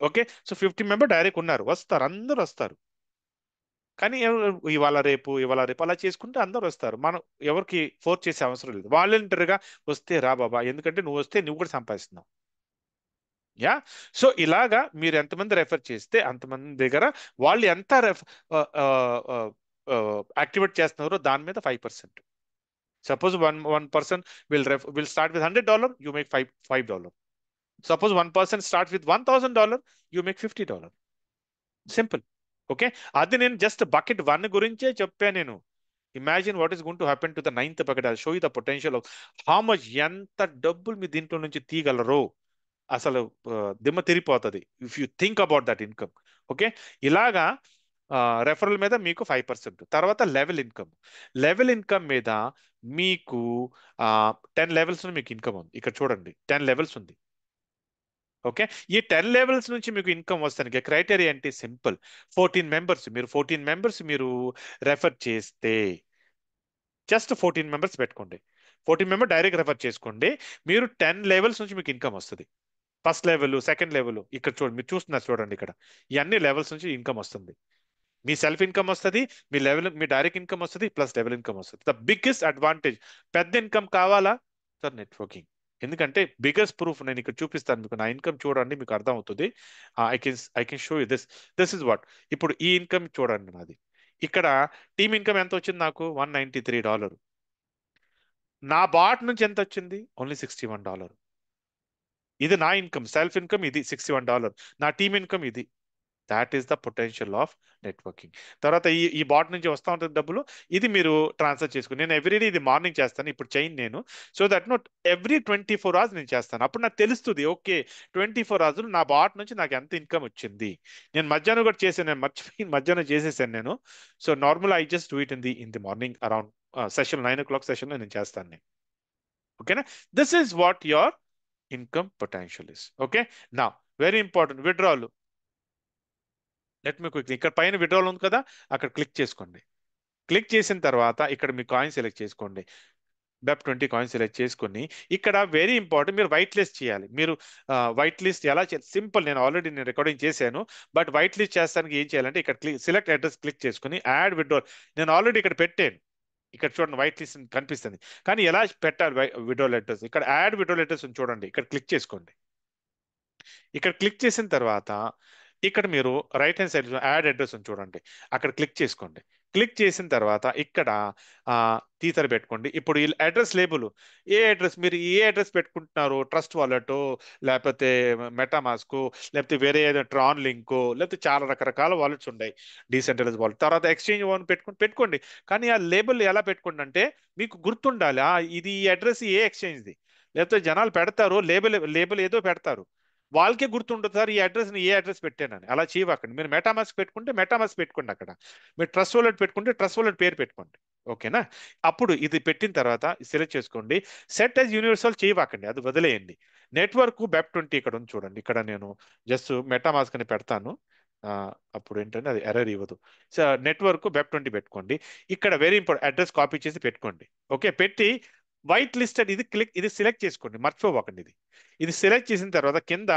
Okay, so 50 member direct ఉన్నారు, వస్తారు, అందరూ వస్తారు. కానీ ఇవాళ రేపు అలా చేసుకుంటే అందరూ వస్తారు. మనం ఎవరికి ఫోర్స్ చేసే అవసరం లేదు. వాలంటీర్గా వస్తే రా బాబా, ఎందుకంటే నువ్వు వస్తే నువ్వు కూడా సంపాదిస్తున్నావు. యా. సో ఇలాగా మీరు ఎంతమంది రెఫర్ చేస్తే అంతమంది దగ్గర వాళ్ళు ఎంత యాక్టివేట్ చేస్తున్నారో దాని మీద 5%. Suppose one person will start with $100, you make $5. Suppose one person start with $1,000, you make $50. Simple. Okay, అది నేను జస్ట్ బకెట్ 1 గురించే చెప్పాను నేను. Imagine what is going to happen to the 9th bucket. Show you the potential of how much, ఎంత డబ్బులు మీ దీంట్లో నుంచి తీయగలరో అసలు దిమ్మ తిరిగిపోతుంది if you think about that income. Okay, ఇలాగా రెఫరల్ మీద మీకు 5%. తర్వాత లెవెల్ ఇన్కమ్. లెవెల్ ఇన్కమ్ మీద మీకు 10 లెవెల్స్ మీకు ఇన్కమ్ ఉంది. ఇక్కడ చూడండి 10 లెవెల్స్ ఉంది. ఓకే, ఈ 10 లెవెల్స్ నుంచి మీకు ఇన్కమ్ వస్తానికి క్రైటీరియా అంటే సింపుల్. 14 మెంబర్స్ మీరు రెఫర్ చేస్తే జస్ట్ 14 మెంబర్స్ పెట్టుకోండి. 14 మెంబర్ డైరెక్ట్ రెఫర్ చేసుకోండి. మీరు 10 లెవెల్స్ నుంచి మీకు ఇన్కమ్ వస్తుంది. ఫస్ట్ లెవెల్, సెకండ్ లెవెల్, ఇక్కడ చూడండి మీరు చూస్తున్నారు చూడండి ఇక్కడ ఈ అన్ని లెవెల్స్ నుంచి ఇన్కమ్ వస్తుంది. మీ సెల్ఫ్ ఇన్కమ్ వస్తుంది, మీ డైరెక్ట్ ఇన్కమ్ వస్తుంది, ప్లస్ లెవెల్ ఇన్కమ్ వస్తుంది. The biggest advantage. పెద్ద ఇన్కమ్ కావాలా సార్? నెట్వర్కింగ్. ఎందుకంటే బిగ్గెస్ట్ ప్రూఫ్ నేను ఇక్కడ చూపిస్తాను మీకు. నా ఇన్కమ్ చూడండి, మీకు అర్థం అవుతుంది. I can show you this is what. ఇప్పుడు ఈ ఇన్కమ్ చూడండి నాది. ఇక్కడ టీమ్ ఇన్కమ్ ఎంత వచ్చింది నాకు? $193. నా బాట్ నుంచి ఎంత వచ్చింది? ఓన్లీ $61. ఇది నా ఇన్కమ్, సెల్ఫ్ ఇన్కమ్ ఇది $61. నా టీమ్ ఇన్కమ్ ఇది. That is the potential of networking. తర్వాత ఈ బాట్ నుంచి వస్తూ ఉంటుంది డబ్బులు, ఇది మీరు ట్రాన్స్ఫర్ చేసుకుని. నేను ఎవ్రీడే ఇది మార్నింగ్ చేస్తాను, ఇప్పుడు చేయను నేను. So that note every 24 hours నేను చేస్తాను. అప్పుడు నాకు తెలుస్తుంది ఓకే 24 hours నా బాట్ నుంచి నాకు ఎంత ఇన్కమ్ వచ్చింది. నేను మధ్యాహ్నం కూడా చేశాను, నేను మర్చిపోయి మధ్యాహ్నం చేసేసాను నేను. So normal I just do it in the morning around session 9 o'clock సెషన్లో నేను చేస్తాను నేను. ఓకేనా, this is what your income potential is. Okay, నా very important withdrawal. Let me quick, ఇక్కడ పైన విడ్రాల్ ఉంది కదా, అక్కడ క్లిక్ చేసుకోండి. క్లిక్ చేసిన తర్వాత ఇక్కడ మీ కాయిన్ సెలెక్ట్ చేసుకోండి. BEP20 కాయిన్ సెలెక్ట్ చేసుకొని ఇక్కడ వెరీ ఇంపార్టెంట్ మీరు వైట్ లిస్ట్ చేయాలి. మీరు వైట్ లిస్ట్ ఎలా చేయాలి? సింపుల్, నేను రికార్డింగ్ చేశాను. బట్ వైట్ లిస్ట్ చేస్తానికి ఏం చేయాలంటే ఇక్కడ సెలెక్ట్ అడ్రస్ క్లిక్ చేసుకుని యాడ్ విడ్రాల్. నేను ఆల్రెడీ ఇక్కడ పెట్టాను. ఇక్కడ చూడండి వైట్ లిస్ట్ కనిపిస్తుంది. కానీ ఎలా పెట్టాలి విడ్రాల్ అడ్రస్? ఇక్కడ యాడ్ విడ్రాల్ అడ్రస్ చూడండి, ఇక్కడ క్లిక్ చేసుకోండి. ఇక్కడ క్లిక్ చేసిన తర్వాత ఇక్కడ మీరు right hand side add address ఉంది చూడండి, అక్కడ క్లిక్ చేసుకోండి. క్లిక్ చేసిన తర్వాత ఇక్కడ తీతర పెట్టుకోండి. ఇప్పుడు ఈ అడ్రస్ లేబుల్ మీరు ఏ అడ్రస్ పెట్టుకుంటున్నారు? ట్రస్ట్ వాలెట్, లేకపోతే మెటామాస్క్, లేకపోతే వేరే ఏదైనా ట్రాన్ లింక్, లేకపోతే చాలా రకరకాల వాలెట్స్ ఉన్నాయి. డీసెంట్రలైజ్ వాలెట్, తర్వాత ఎక్స్చేంజ్ వాలెట్ పెట్టుకోండి. కానీ ఆ లేబుల్ ఎలా పెట్టుకోండి అంటే మీకు గుర్తుండాలి, ఇది ఈ అడ్రస్ ఏ ఎక్స్చేంజ్ది. లేకపోతే జనాలు పెడతారు లేబుల్ లేబుల్ ఏదో పెడతారు, వాళ్ళకే గుర్తుంటుంది సార్ ఈ అడ్రస్ ఏ అడ్రస్ పెట్టానని. అలా చేయకండి. మీరు మెటామాస్క్ పెట్టుకుంటే మెటామాస్క్ పెట్టుకోండి, అక్కడ మీరు ట్రస్ట్ వాలెట్ పెట్టుకుంటే ట్రస్ట్ వాలెట్ పేరు పెట్టుకోండి. ఓకేనా, అప్పుడు ఇది పెట్టిన తర్వాత సెలెక్ట్ చేసుకోండి. సెట్ యాజ్ యూనివర్సల్ చేయకండి, అది వదిలేయండి. నెట్వర్క్ BEP20 ఇక్కడ ఉంది చూడండి. ఇక్కడ నేను జస్ట్ మెటామాస్క్ అని పెడతాను. అప్పుడు ఏంటంటే అది ఎర్రర్ ఇవ్వదు. సో నెట్వర్క్ BEP20 పెట్టుకోండి. ఇక్కడ వెరీ ఇంపార్టెంట్ అడ్రస్ కాపీ చేసి పెట్టుకోండి. ఓకే, పెట్టి వైట్ లిస్టెడ్ ఇది సెలెక్ట్ చేసుకోండి, మర్చిపోకండి. ఇది సెలెక్ట్ చేసిన తర్వాత కింద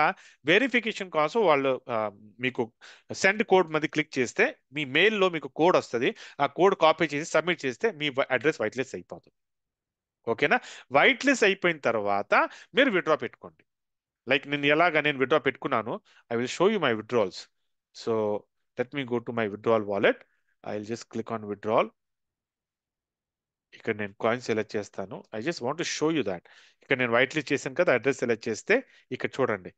వెరిఫికేషన్ కోసం వాళ్ళు మీకు సెండ్ కోడ్ మీద క్లిక్ చేస్తే మీ మెయిల్లో మీకు కోడ్ వస్తుంది. ఆ కోడ్ కాపీ చేసి సబ్మిట్ చేస్తే మీ అడ్రస్ వైట్ లిస్ట్ అయిపోతుంది. ఓకేనా, వైట్ లిస్ట్ అయిపోయిన తర్వాత మీరు విత్డ్రా పెట్టుకోండి. లైక్ నేను విత్డ్రా పెట్టుకున్నాను. I will show you my withdrawals. So let me go to my withdrawal wallet. I will just click on withdrawal. ఇక్కడ నేను కాయిన్ సెలెక్ట్ చేస్తాను. I just want to show you that. ఇక్కడ నేను white list చేశాను కదా, address select చేస్తే ఇక్కడ చూడండి,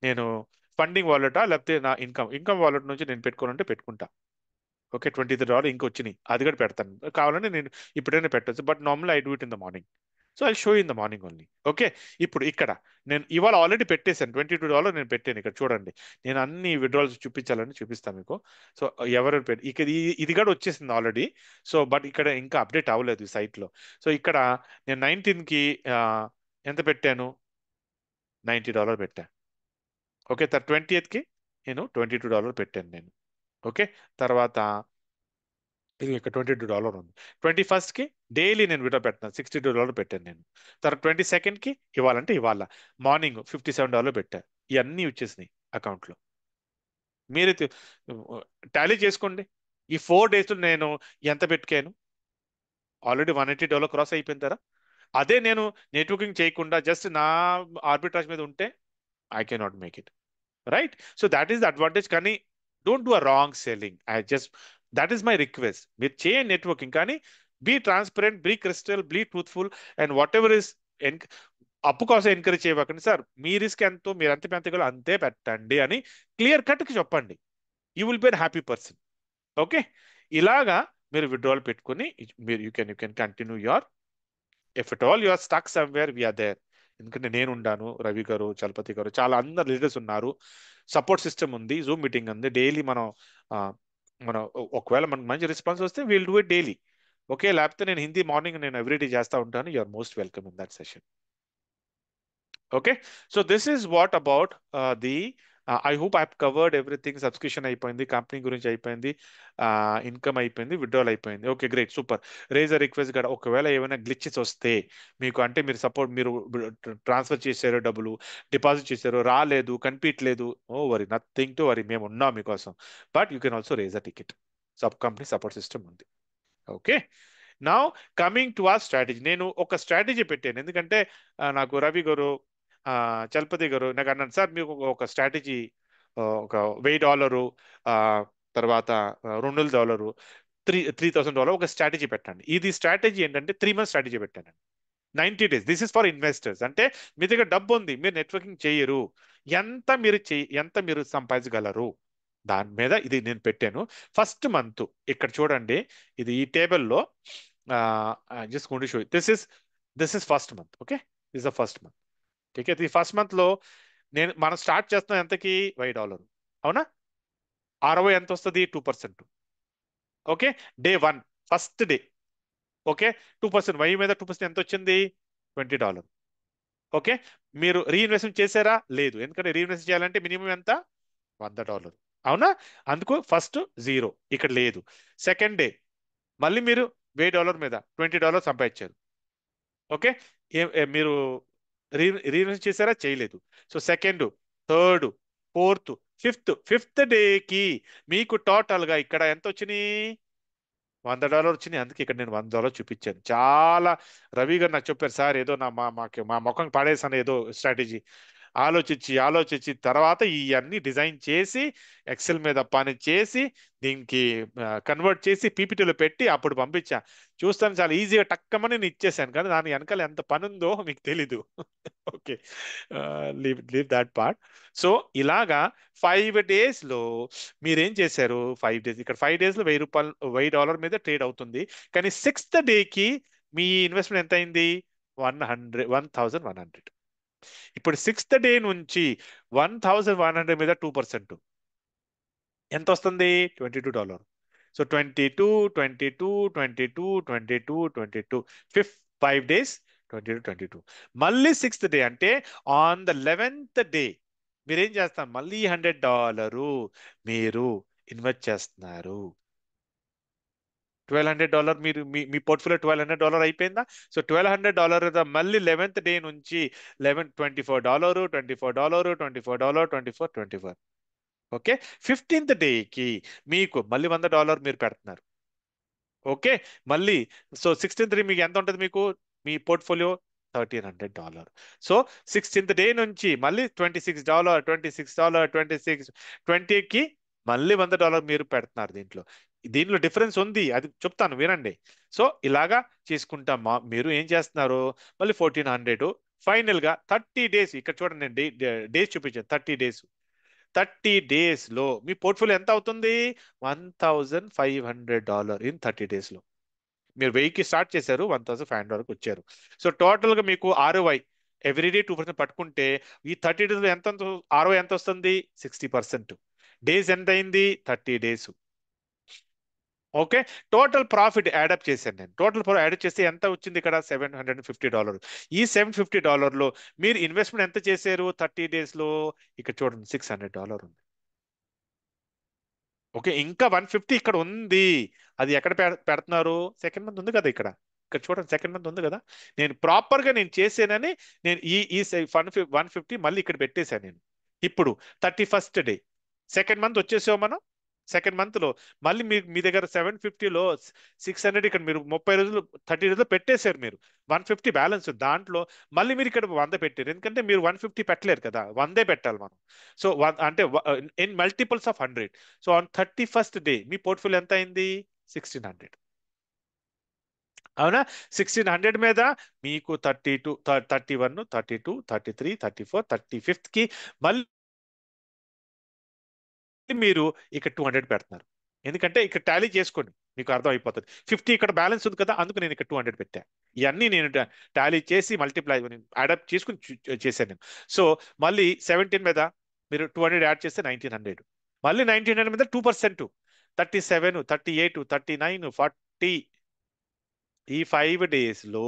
నేను ఫండింగ్ వాలెటా లేకపోతే నా ఇన్కమ్ వాలెట్ నుంచి నేను పెట్టుకోవాలంటే పెట్టుకుంటా. ఓకే, $23 ఇంకా వచ్చినాయి, అది కూడా పెడతాను. కావాలంటే నేను ఇప్పుడైనా పెట్టచ్చు, but normal I do it in the morning. So I show in the morning only. Okay, ఇప్పుడు ఇక్కడ నేను ఇవాళ ఆల్రెడీ పెట్టేశాను, $22 నేను పెట్టాను. ఇక్కడ చూడండి, నేను అన్ని విడ్రాల్స్ చూపించాలని చూపిస్తాను మీకు. సో ఎవరు పెట్టి ఇక్కడ ఇది కూడా వచ్చేసింది ఆల్రెడీ. సో బట్ ఇక్కడ ఇంకా అప్డేట్ అవ్వలేదు ఈ సైట్లో. సో ఇక్కడ నేను 19కి ఎంత పెట్టాను, $90 పెట్టాను. ఓకే, 20కి నేను $22 పెట్టాను నేను. ఓకే, తర్వాత ఇది ఇక్కడ $22 ఉంది. 21కి డైలీ నేను విడ్రా పెడతాను, $62 పెట్టాను నేను. తర్వాత 22కి ఇవ్వాలంటే ఇవాళ మార్నింగ్ $57 పెట్టాను. ఇవన్నీ వచ్చేసినాయి అకౌంట్లో. మీరే టాలీ చేసుకోండి. ఈ 4 డేస్లో నేను ఎంత పెట్టాను, ఆల్రెడీ $180 క్రాస్ అయిపోయింటారా. అదే నేను నెట్వర్కింగ్ చేయకుండా జస్ట్ నా ఆర్బిట్రాజ్ మీద ఉంటే I cannot make it. Right, so that is the advantage. కానీ don't do a wrong selling. That is my request. మీరు చేయండి నెట్వర్కింగ్, కానీ be transparent, be crystal, be truthful, and whatever is అప్పు కోసం encourage చేయకండి. Sir మీ risk ఎంతో మీరు ఎంత పెంచగలరో అంతే పెట్టండి అని క్లియర్ కట్కి చెప్పండి. You will be unhappy person. Okay, ఇలాగా మీరు విడ్రాల్ పెట్టుకుని మీరు you can continue your. If at all you are stuck somewhere we are there. ఎందుకంటే నేను ఉండాను, రవి గారు, చలపతి గారు, చాలా అందరు లీడర్స్ ఉన్నారు. సపోర్ట్ సిస్టమ్ ఉంది, జూమ్ మీటింగ్ ఉంది. డైలీ ఆ, మనం ఒకవేళ మనకు మంచి రెస్పాన్స్ వస్తే will do it daily. Okay, లేకపోతే నేను హిందీ మార్నింగ్ నేను ఎవ్రీడే చేస్తూ ఉంటాను. You are most welcome in that session. Okay, so this is what about the I hope I covered everything. Subscription అయిపోయింది, కంపెనీ గురించి అయిపోయింది, ఇన్కమ్ అయిపోయింది, విడ్రాల్ అయిపోయింది. Okay, great, super. Raise request కూడా ఒకవేళ ఏమైనా గ్లిచెస్ వస్తే మీకు, అంటే మీరు సపోర్ట్ మీరు ట్రాన్స్ఫర్ చేశారో, డబ్బులు డిపాజిట్ చేశారో, రాలేదు, కనిపించలేదు, oh worry, nothing to worry, మేము ఉన్నాం మీకోసం. But you can also raise a ticket. Company support system ఉంది. Okay, now coming to a strategy. నేను ఒక స్ట్రాటజీ పెట్టాను, ఎందుకంటే నాకు రవి గారు, చలపతి గారు నాకు అన్నాను, సార్ మీకు ఒక స్ట్రాటజీ, ఒక $1000, తర్వాత $200, $3000 ఒక స్ట్రాటజీ పెట్టండి. ఇది స్ట్రాటజీ ఏంటంటే 3 months స్ట్రాటజీ పెట్టాను. 90 days, this is for investors. అంటే మీ దగ్గర డబ్బు ఉంది, మీరు నెట్వర్కింగ్ చేయరు, ఎంత మీరు సంపాదించగలరు దాని మీద ఇది నేను పెట్టాను. ఫస్ట్ మంత్ ఇక్కడ చూడండి, ఇది ఈ టేబుల్లో just going to show. This is first month. Okay, this the first month. Okay, ఈ ఫస్ట్ మంత్ లో మనం స్టార్ట్ చేస్తున్నాం ఎంతకి, $10. అవునా, 60 ఎంత వస్తుంది, 2%. Okay, day 1, first day. Okay, 2%, మీద 2% ఎంత వచ్చింది, $20. ఓకే, మీరు రీఇన్వెస్ట్మెంట్ చేశారా, లేదు, ఎందుకంటే రీఇన్వెస్ట్ చేయాలంటే మినిమం ఎంత, $100. అవునా, అందుకు ఫస్ట్ 0 ఇక్కడ లేదు. సెకండ్ డే మళ్ళీ మీరు $1000 మీద $20 సంపాదించారు. ఓకే, మీరు రీఇన్వెస్ట్ చేశారా, చేయలేదు. So second, third, fourth, fifth డేకి మీకు టోటల్ గా ఇక్కడ ఎంత వచ్చినాయి, $100 వచ్చినాయి. అందుకే ఇక్కడ నేను $100 చూపించాను. చాలా రవి గారు నాకు చెప్పారు, సార్ ఏదో మా ముఖం పాడేసాను ఏదో స్ట్రాటజీ. ఆలోచించి తర్వాత ఇవన్నీ డిజైన్ చేసి ఎక్సెల్ మీద పని చేసి దీనికి కన్వర్ట్ చేసి పీపీటీలో పెట్టి అప్పుడు పంపించా. చూస్తాను చాలా ఈజీగా టక్కమని నేను ఇచ్చేసాను, కానీ దాని వెనకాల ఎంత పని ఉందో మీకు తెలీదు. Okay, leave that part. So ఇలాగా 5 days లో మీరేం చేశారు, 5 days, ఇక్కడ 5 days లో $1000 మీద ట్రేడ్ అవుతుంది. కానీ సిక్స్త్ డేకి మీ ఇన్వెస్ట్మెంట్ ఎంత అయింది, 1100. ఇప్పుడు సిక్స్త్ డే నుంచి 1100 మీద 2% ఎంత వస్తుంది, $22. So 22, 5 days, 22. మళ్ళీ సిక్స్త్ డే అంటే ఆన్ ద 11th డే మీరేం చేస్తారు, మళ్ళీ $100 మీరు ఇన్వెస్ట్ చేస్తున్నారు. $1200 మీరు మీ పోర్ట్ఫోలియో $1200 అయిపోయిందా. సో $1200 మళ్ళీ 11th డే నుంచి 24, ఓకే, 15th డేకి మీకు మళ్ళీ $100 మీరు పెడుతున్నారు. ఓకే, మళ్ళీ సో 16th డే మీకు ఎంత ఉంటుంది, మీకు మీ పోర్ట్ఫోలియో $1,300. సో 16th డే నుంచి మళ్ళీ $26, $26, 20కి మళ్ళీ $100 మీరు పెడుతున్నారు దీంట్లో. దీనిలో డిఫరెన్స్ ఉంది, అది చెప్తాను వినండి. సో ఇలాగా చేసుకుంటాం. మీరు ఏం చేస్తున్నారు, మళ్ళీ 1400. ఫైనల్ గా 30 డేస్, ఇక్కడ చూడండి డేస్ చూపించాను. 30 డేస్, 30 డేస్ లో మీ పోర్ట్ఫోలియో ఎంత అవుతుంది? $1,500 ఇన్ 30 డేస్ లో. మీరు 1000కి స్టార్ట్ చేశారు, 1,500 వరకు వచ్చారు. సో టోటల్ గా మీకు ROI ఎవ్రీడే 2% పట్టుకుంటే ఈ 30 డేస్ లో ROI ఎంత వస్తుంది? 60%. డేస్ ఎంత అయింది? 30 days. Okay. Total profit add up చేశాను నేను. టోటల్ ప్రాఫిట్ యాడప్ చేస్తే ఎంత వచ్చింది ఇక్కడ? $750. ఈ $750 మీరు ఇన్వెస్ట్మెంట్ ఎంత చేశారు 30 డేస్ లో? ఇక్కడ చూడండి, $600 ఉంది. ఓకే, ఇంకా 150 ఇక్కడ ఉంది. అది ఎక్కడ పెడుతున్నారు? సెకండ్ మంత్ ఉంది కదా ఇక్కడ. ఇక్కడ చూడండి, సెకండ్ మంత్ ఉంది కదా. నేను ప్రాపర్ గా నేను చేసానని నేను ఈ ఈ 150 మళ్ళీ ఇక్కడ పెట్టేశాను నేను. ఇప్పుడు 31st డే, సెకండ్ మంత్ వచ్చేసాం మనం. సెకండ్ మంత్ లో మళ్ళీ మీ దగ్గర 750లో 600 ఇక్కడ మీరు 30 రోజులు 30 రోజులు పెట్టేశారు మీరు. 150 బ్యాలెన్స్ దాంట్లో మళ్ళీ మీరు ఇక్కడ 100 పెట్టారు. ఎందుకంటే మీరు 150 పెట్టలేరు కదా, 100 పెట్టాలి మనం. సో అంటే in multiples of 100. So on 31st day me portfolio ఎంత అయింది? 1600. అవునా? 1600 మీద మీకు 32, 31, 32, 33, 34, 35th కి మళ్ళీ మీరు ఇక్కడ 200 పెడుతున్నారు. ఎందుకంటే ఇక్కడ టాలీ చేసుకోండి, మీకు అర్థం అయిపోతుంది. 50 ఇక్కడ బ్యాలెన్స్ ఉంది కదా, అందుకు నేను ఇక్కడ 200 పెట్టా. ఇవన్నీ నేను టాలీ చేసి మల్టిప్లై అడాప్ట్ చేసుకుని చేశాను నేను. సో మళ్ళీ 17 మీద మీరు 200 యాడ్ చేస్తే 1900. మళ్ళీ 1900 మీద 2%, 37, 38, 39, 40. ఈ 5 డేస్ లో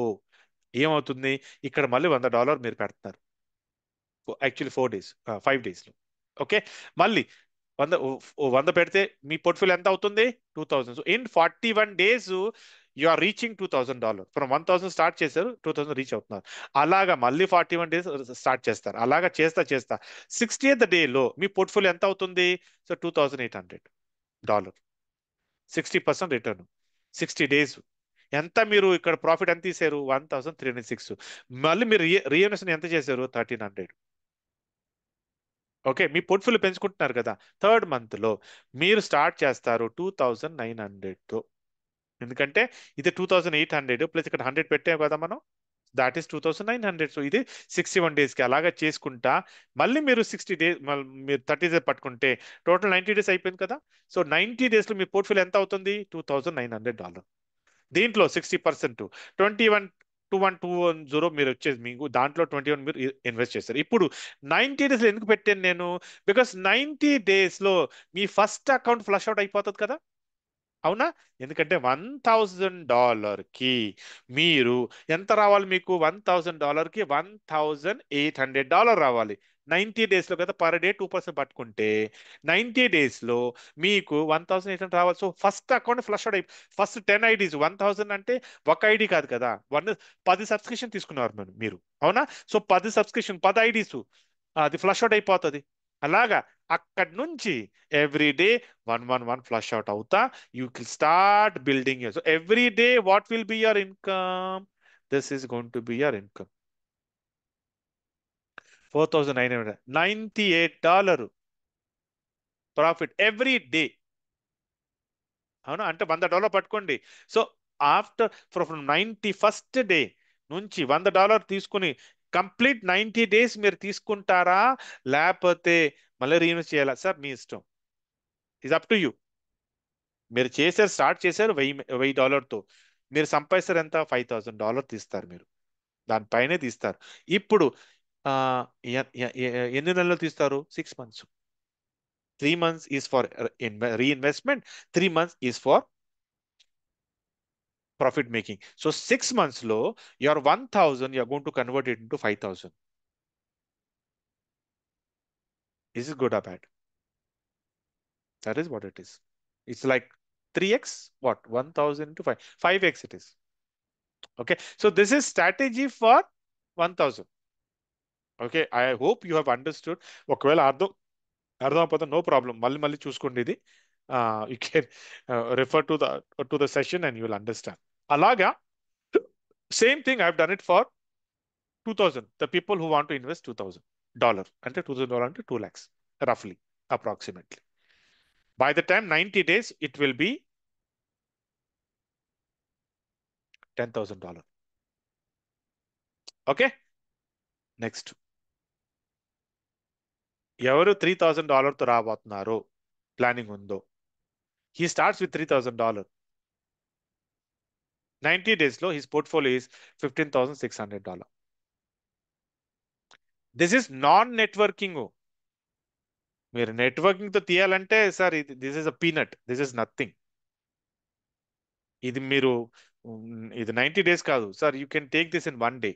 ఏమవుతుంది? ఇక్కడ మళ్ళీ $100 మీరు పెడుతున్నారు. యాక్చువల్లీ 4 డేస్, 5 డేస్ లో. ఓకే. మళ్ళీ 100 పెడితే మీ పోర్ట్ఫోలియో ఎంత అవుతుంది? 2000. So in 41 days you are reaching $2000. From 1000 start చేశారు, 2000 రీచ్ అవుతున్నారు. అలాగా మళ్ళీ 41 డేస్ స్టార్ట్ చేస్తారు. అలాగా చేస్తా చేస్తా 60th డేలో మీ పోర్ట్ఫోలియో ఎంత అవుతుంది? సో $2800. 60% రిటర్న్. 60 డేస్ ఎంత మీరు ఇక్కడ ప్రాఫిట్ ఎంత తీసారు? 1306. మళ్ళీ మీరు రీఇన్వెస్ట్మెంట్ ఎంత చేశారు? 1300. ఓకే, మీ పోర్ట్ఫోలియో పెంచుకుంటున్నారు కదా. థర్డ్ మంత్ లో మీరు స్టార్ట్ చేస్తారు 2900తో. ఎందుకంటే ఇది 2800 ప్లస్ ఇక్కడ 100 పెట్టాం కదా మనం, దాట్ ఈస్ 2900. సో ఇది 61 డేస్కి అలాగా చేసుకుంటా మళ్ళీ మీరు 60 డేస్ మీరు 30 డేస్ పట్టుకుంటే టోటల్ 90 డేస్ అయిపోయింది కదా. సో 90 డేస్లో మీ పోర్ట్ఫోలియో ఎంత అవుతుంది? $2900. దీంట్లో 60%, 21,210 మీరు వచ్చేది మీకు, దాంట్లో 21 మీరు ఇన్వెస్ట్ చేస్తారు. ఇప్పుడు 90 డేస్లో ఎందుకు పెట్టాను నేను? బికాస్ 90 డేస్లో మీ ఫస్ట్ అకౌంట్ ఫ్లష్ అవుట్ అయిపోతుంది కదా. అవునా? ఎందుకంటే $1,000కి మీరు ఎంత రావాలి? మీకు $1,000కి $1,800 రావాలి. 90 డేస్లో కదా, పర్ డే 2% పట్టుకుంటే 90 డేస్లో మీకు 1,800 రావాలి. So first account flush out first 10 IDs 1000 అంటే ఒక ఐడి కాదు కదా, 10 సబ్స్క్రిప్షన్ తీసుకున్నారు మీరు. అవునా? సో 10 సబ్స్క్రిప్షన్, 10 ఐడీస్, అది ఫ్లష్ అవుట్ అయిపోతుంది. అలాగా అక్కడి నుంచి ఎవ్రీ డే 111 ఫ్లష్ అవుట్ అవుతా you can start building your, so every day what will be your income? This is going to be your income. $4,998 profit every day. అవునా? అంటే $100 పట్టుకోండి. So after from 91st day నుంచి $100 తీసుకుని complete 90 days మీరు తీసుకుంటారా, లేకపోతే మళ్ళీ రీఇన్వెస్ట్ చేయాలా? సార్ మీ ఇష్టం, ఇస్ అప్ టు యూ. మీరు చేశారు, స్టార్ట్ చేశారు $1000తో, మీరు సంపాదిస్తారు ఎంత? $5,000 తీస్తారు మీరు, దానిపైనే తీస్తారు. ఇప్పుడు ఆ, ఎన్ని నెలలు తీస్తారు? 6 months. 3 months is for reinvestment, 3 months is for profit making. So 6 months లో your 1000 you are going to convert it into 5000. Is is good or bad? That is what it is. It's like 3x, what 1000 into 5, 5x it is. Okay, so this is strategy for 1000. Okay, I hope you have understood. ఒకవేళ అర్థం అయిపోతే no problem, మళ్ళీ మళ్ళీ చూసుకోండి ఇది. You can refer to the session and you will understand. అలాగా same thing I have done it for 2000, the people who want to invest $2,000, అంటే $2,000 అంటే 2 lakhs roughly, approximately. By the time 90 days, it will be $10,000. Okay, next ఎవరు $3,000తో రాబోతున్నారో planning ఉందో, he starts with $3,000. 90 days లో his portfolio is $15,600. This is non networking. మీరు networking తో తీయాలంటే sir ఇది this is a peanut, this is nothing. ఇది మీరు ఇది 90 డేస్ కాదు sir, you can take this in 1 day.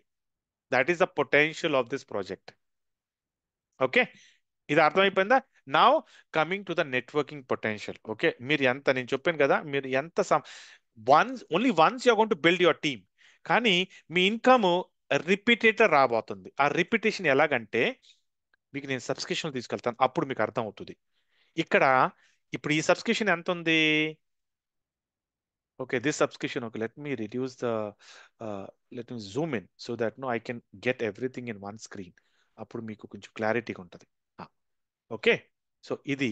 That is the potential of this project. Okay, ఇది అర్థమైపోయిందా? Now coming to the networking potential. Okay, మీరు ఎంత, నేను చెప్పాను కదా, మీరు ఎంత only once you going to build your team. కానీ మీ ఇన్కమ్ రిపీటెడ్ రాబోతుంది. ఆ రిపిటేషన్ ఎలాగంటే, మీకు నేను సబ్స్క్రిప్షన్ తీసుకెళ్తాను, అప్పుడు మీకు అర్థం అవుతుంది. ఇక్కడ ఇప్పుడు ఈ సబ్స్క్రిప్షన్ ఎంత ఉంది? Okay, this subscription, okay, let me reduce the, let me zoom in so that no I can get everything in one screen. అప్పుడు మీకు కొంచెం క్లారిటీగా ఉంటుంది. ఓకే, సో ఇది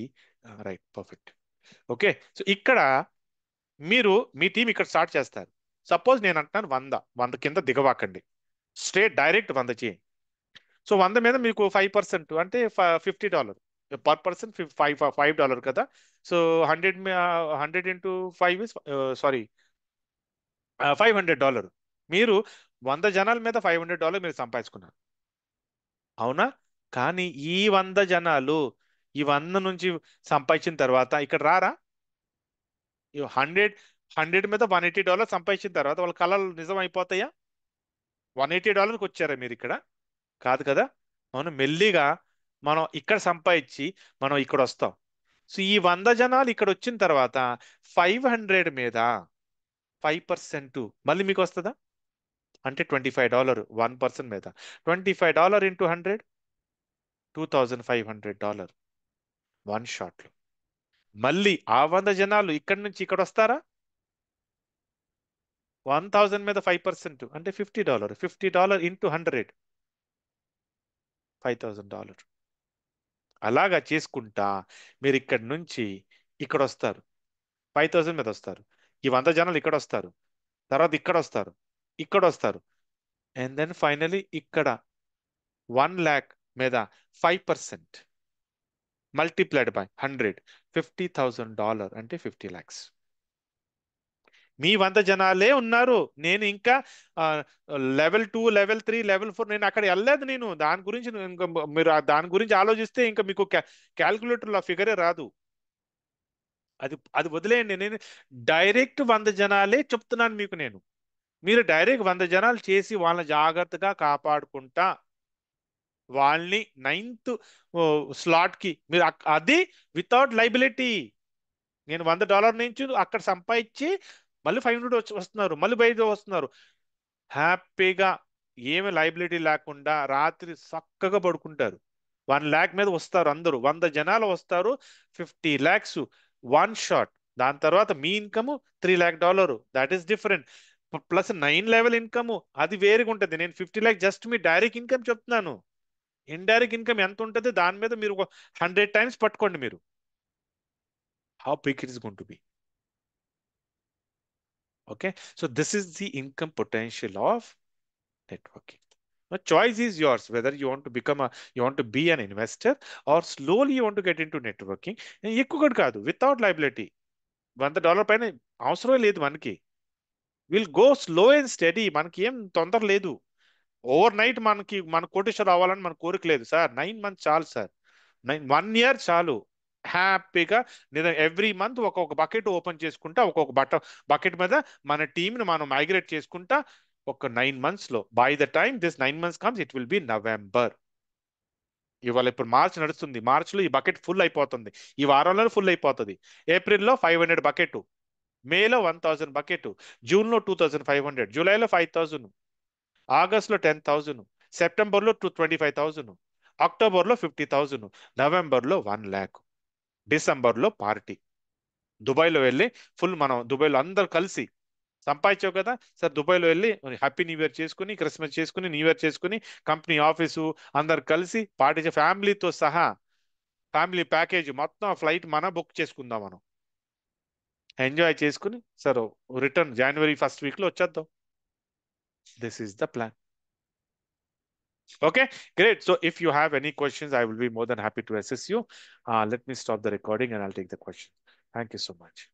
రైట్, పర్ఫెక్ట్. ఓకే, సో ఇక్కడ మీరు మీ టీం ఇక్కడ స్టార్ట్ చేస్తారు. సపోజ్ నేను అంటున్నాను 100 కింద దిగవాకండి, స్ట్రేట్ డైరెక్ట్ 100 చేయండి. సో 100 మీద మీకు 5% అంటే $50 పర్ పర్సన్, $5 కదా. So 100 into 5 is, sorry, $500. మీరు 100 జనాల మీద $500 మీరు సంపాదించుకున్నారు, అవునా? కానీ ఈ 100 జనాలు ఈ 100 నుంచి సంపాదించిన తర్వాత ఇక్కడ రారా? 100 మీద $180 సంపాదించిన తర్వాత వాళ్ళ కళలు నిజం అయిపోతాయా? $180కి వచ్చారా మీరు ఇక్కడ? కాదు కదా. మనం మెల్లిగా మనం ఇక్కడ సంపాదించి మనం ఇక్కడ వస్తాం. సో ఈ 100 జనాలు ఇక్కడ వచ్చిన తర్వాత 500 మీద 5% మళ్ళీ మీకు వస్తుందా? అంటే $25 1% మీద. $25 ఇంటూ 100, $2,500 వన్ షాట్ లో. మళ్ళీ ఆ 100 జనాలు ఇక్కడ నుంచి ఇక్కడ వస్తారా? 1000 మీద 5% అంటే $50. $50 ఇంటూ 100, $5,000. అలాగా చేసుకుంటా మీరు ఇక్కడ నుంచి ఇక్కడ వస్తారు, 5,000 మీద వస్తారు. ఈ 100 జనాలు ఇక్కడ వస్తారు, తర్వాత ఇక్కడ వస్తారు, ఇక్కడ వస్తారు, అండ్ దెన్ ఫైనలీ ఇక్కడ 1 lakh మీద 5% మల్టిప్లైడ్ బై 100, $50,000 అంటే 50 lakhs. మీ 100 జనాలే ఉన్నారు. నేను ఇంకా లెవెల్ 2, లెవెల్ 3, లెవెల్ 4 నేను అక్కడ వెళ్ళలేదు. నేను దాని గురించి ఇంకా మీరు దాని గురించి ఆలోచిస్తే ఇంకా మీకు క్యాల్కులేటర్లో ఫిగరే రాదు. అది అది వదిలేయండి. నేను డైరెక్ట్ 100 జనాలే చెప్తున్నాను మీకు నేను. మీరు డైరెక్ట్ 100 జనాలు చేసి వాళ్ళని జాగ్రత్తగా కాపాడుకుంటా వాళ్ళని 9th స్లాట్ కి మీరు అది వితౌట్ లైబిలిటీ. నేను $100 నుంచి అక్కడ సంపాదించి మళ్ళీ 500 వస్తున్నారు, మళ్ళీ బయట వస్తున్నారు హ్యాపీగా, ఏమి లైబిలిటీ లేకుండా రాత్రి చక్కగా పడుకుంటారు. 1 lakh మీద వస్తారు అందరూ, 100 జనాలు వస్తారు, 50 lakhs వన్ షాట్. దాని తర్వాత మీ income $3 lakh, that is different. Plus 9 level income అది వేరుగా ఉంటుంది. నేను 50 lakh జస్ట్ మీ డైరెక్ట్ ఇన్కమ్ చెప్తున్నాను. ఇండైరెక్ట్ ఇన్కమ్ ఎంత ఉంటుంది దాని మీద మీరు 100 times పట్టుకోండి మీరు, how big it is going to be. Okay, so this is the income potential of networking. The choice is yours whether you want to become you want to be an investor or slowly you want to get into networking. ఎక్కువ కూడా కాదు, without liability. $100 పైన అవసరం లేదు మనకి. Will go slow and study, మనకి ఏం తొందర లేదు. ఓవర్ నైట్ మన కోటేశ్వర రావాలని మన కోరిక లేదు సార్. 9 months చాలు సార్, 1 year చాలు. హ్యాపీగా నేను ఎవ్రీ మంత్ ఒక్కొక్క బకెట్ ఓపెన్ చేసుకుంటా, ఒక్కొక్క బకెట్ మీద మన టీంని మనం మైగ్రేట్ చేసుకుంటా. ఒక 9 months లో, by the time this 9 months comes it will be November. ఇవాళ ఇప్పుడు మార్చ్ నడుస్తుంది, మార్చ్లో ఈ బకెట్ ఫుల్ అయిపోతుంది, ఈ వారంలో ఫుల్ అయిపోతుంది. ఏప్రిల్లో 500 బకెట్, మేలో 1000 బకెట్, జూన్లో 2500, జూలైలో 5000, ఆగస్ట్లో 10,000, సెప్టెంబర్లో 25,000, అక్టోబర్లో 50,000, నవంబర్లో 1 lakh, డిసెంబర్లో పార్టీ దుబాయ్లో వెళ్ళి ఫుల్ మనం దుబాయ్లో అందరు కలిసి సంపాదించావు కదా సార్, దుబాయ్లో వెళ్ళి హ్యాపీ న్యూ ఇయర్ చేసుకుని, క్రిస్మస్ చేసుకుని, న్యూ ఇయర్ చేసుకుని, కంపెనీ ఆఫీసు అందరు కలిసి పార్టీ ఫ్యామిలీతో సహా, ఫ్యామిలీ ప్యాకేజ్ మొత్తం ఫ్లైట్ మనం బుక్ చేసుకుందాం, మనం ఎంజాయ్ చేసుకుని సార్ రిటర్న్ జనవరి ఫస్ట్ వీక్లో వచ్చేద్దాం. This is the plan. Okay, great. So if you have any questions, I will be more than happy to assist you. Let me stop the recording and I'll take the question. Thank you so much.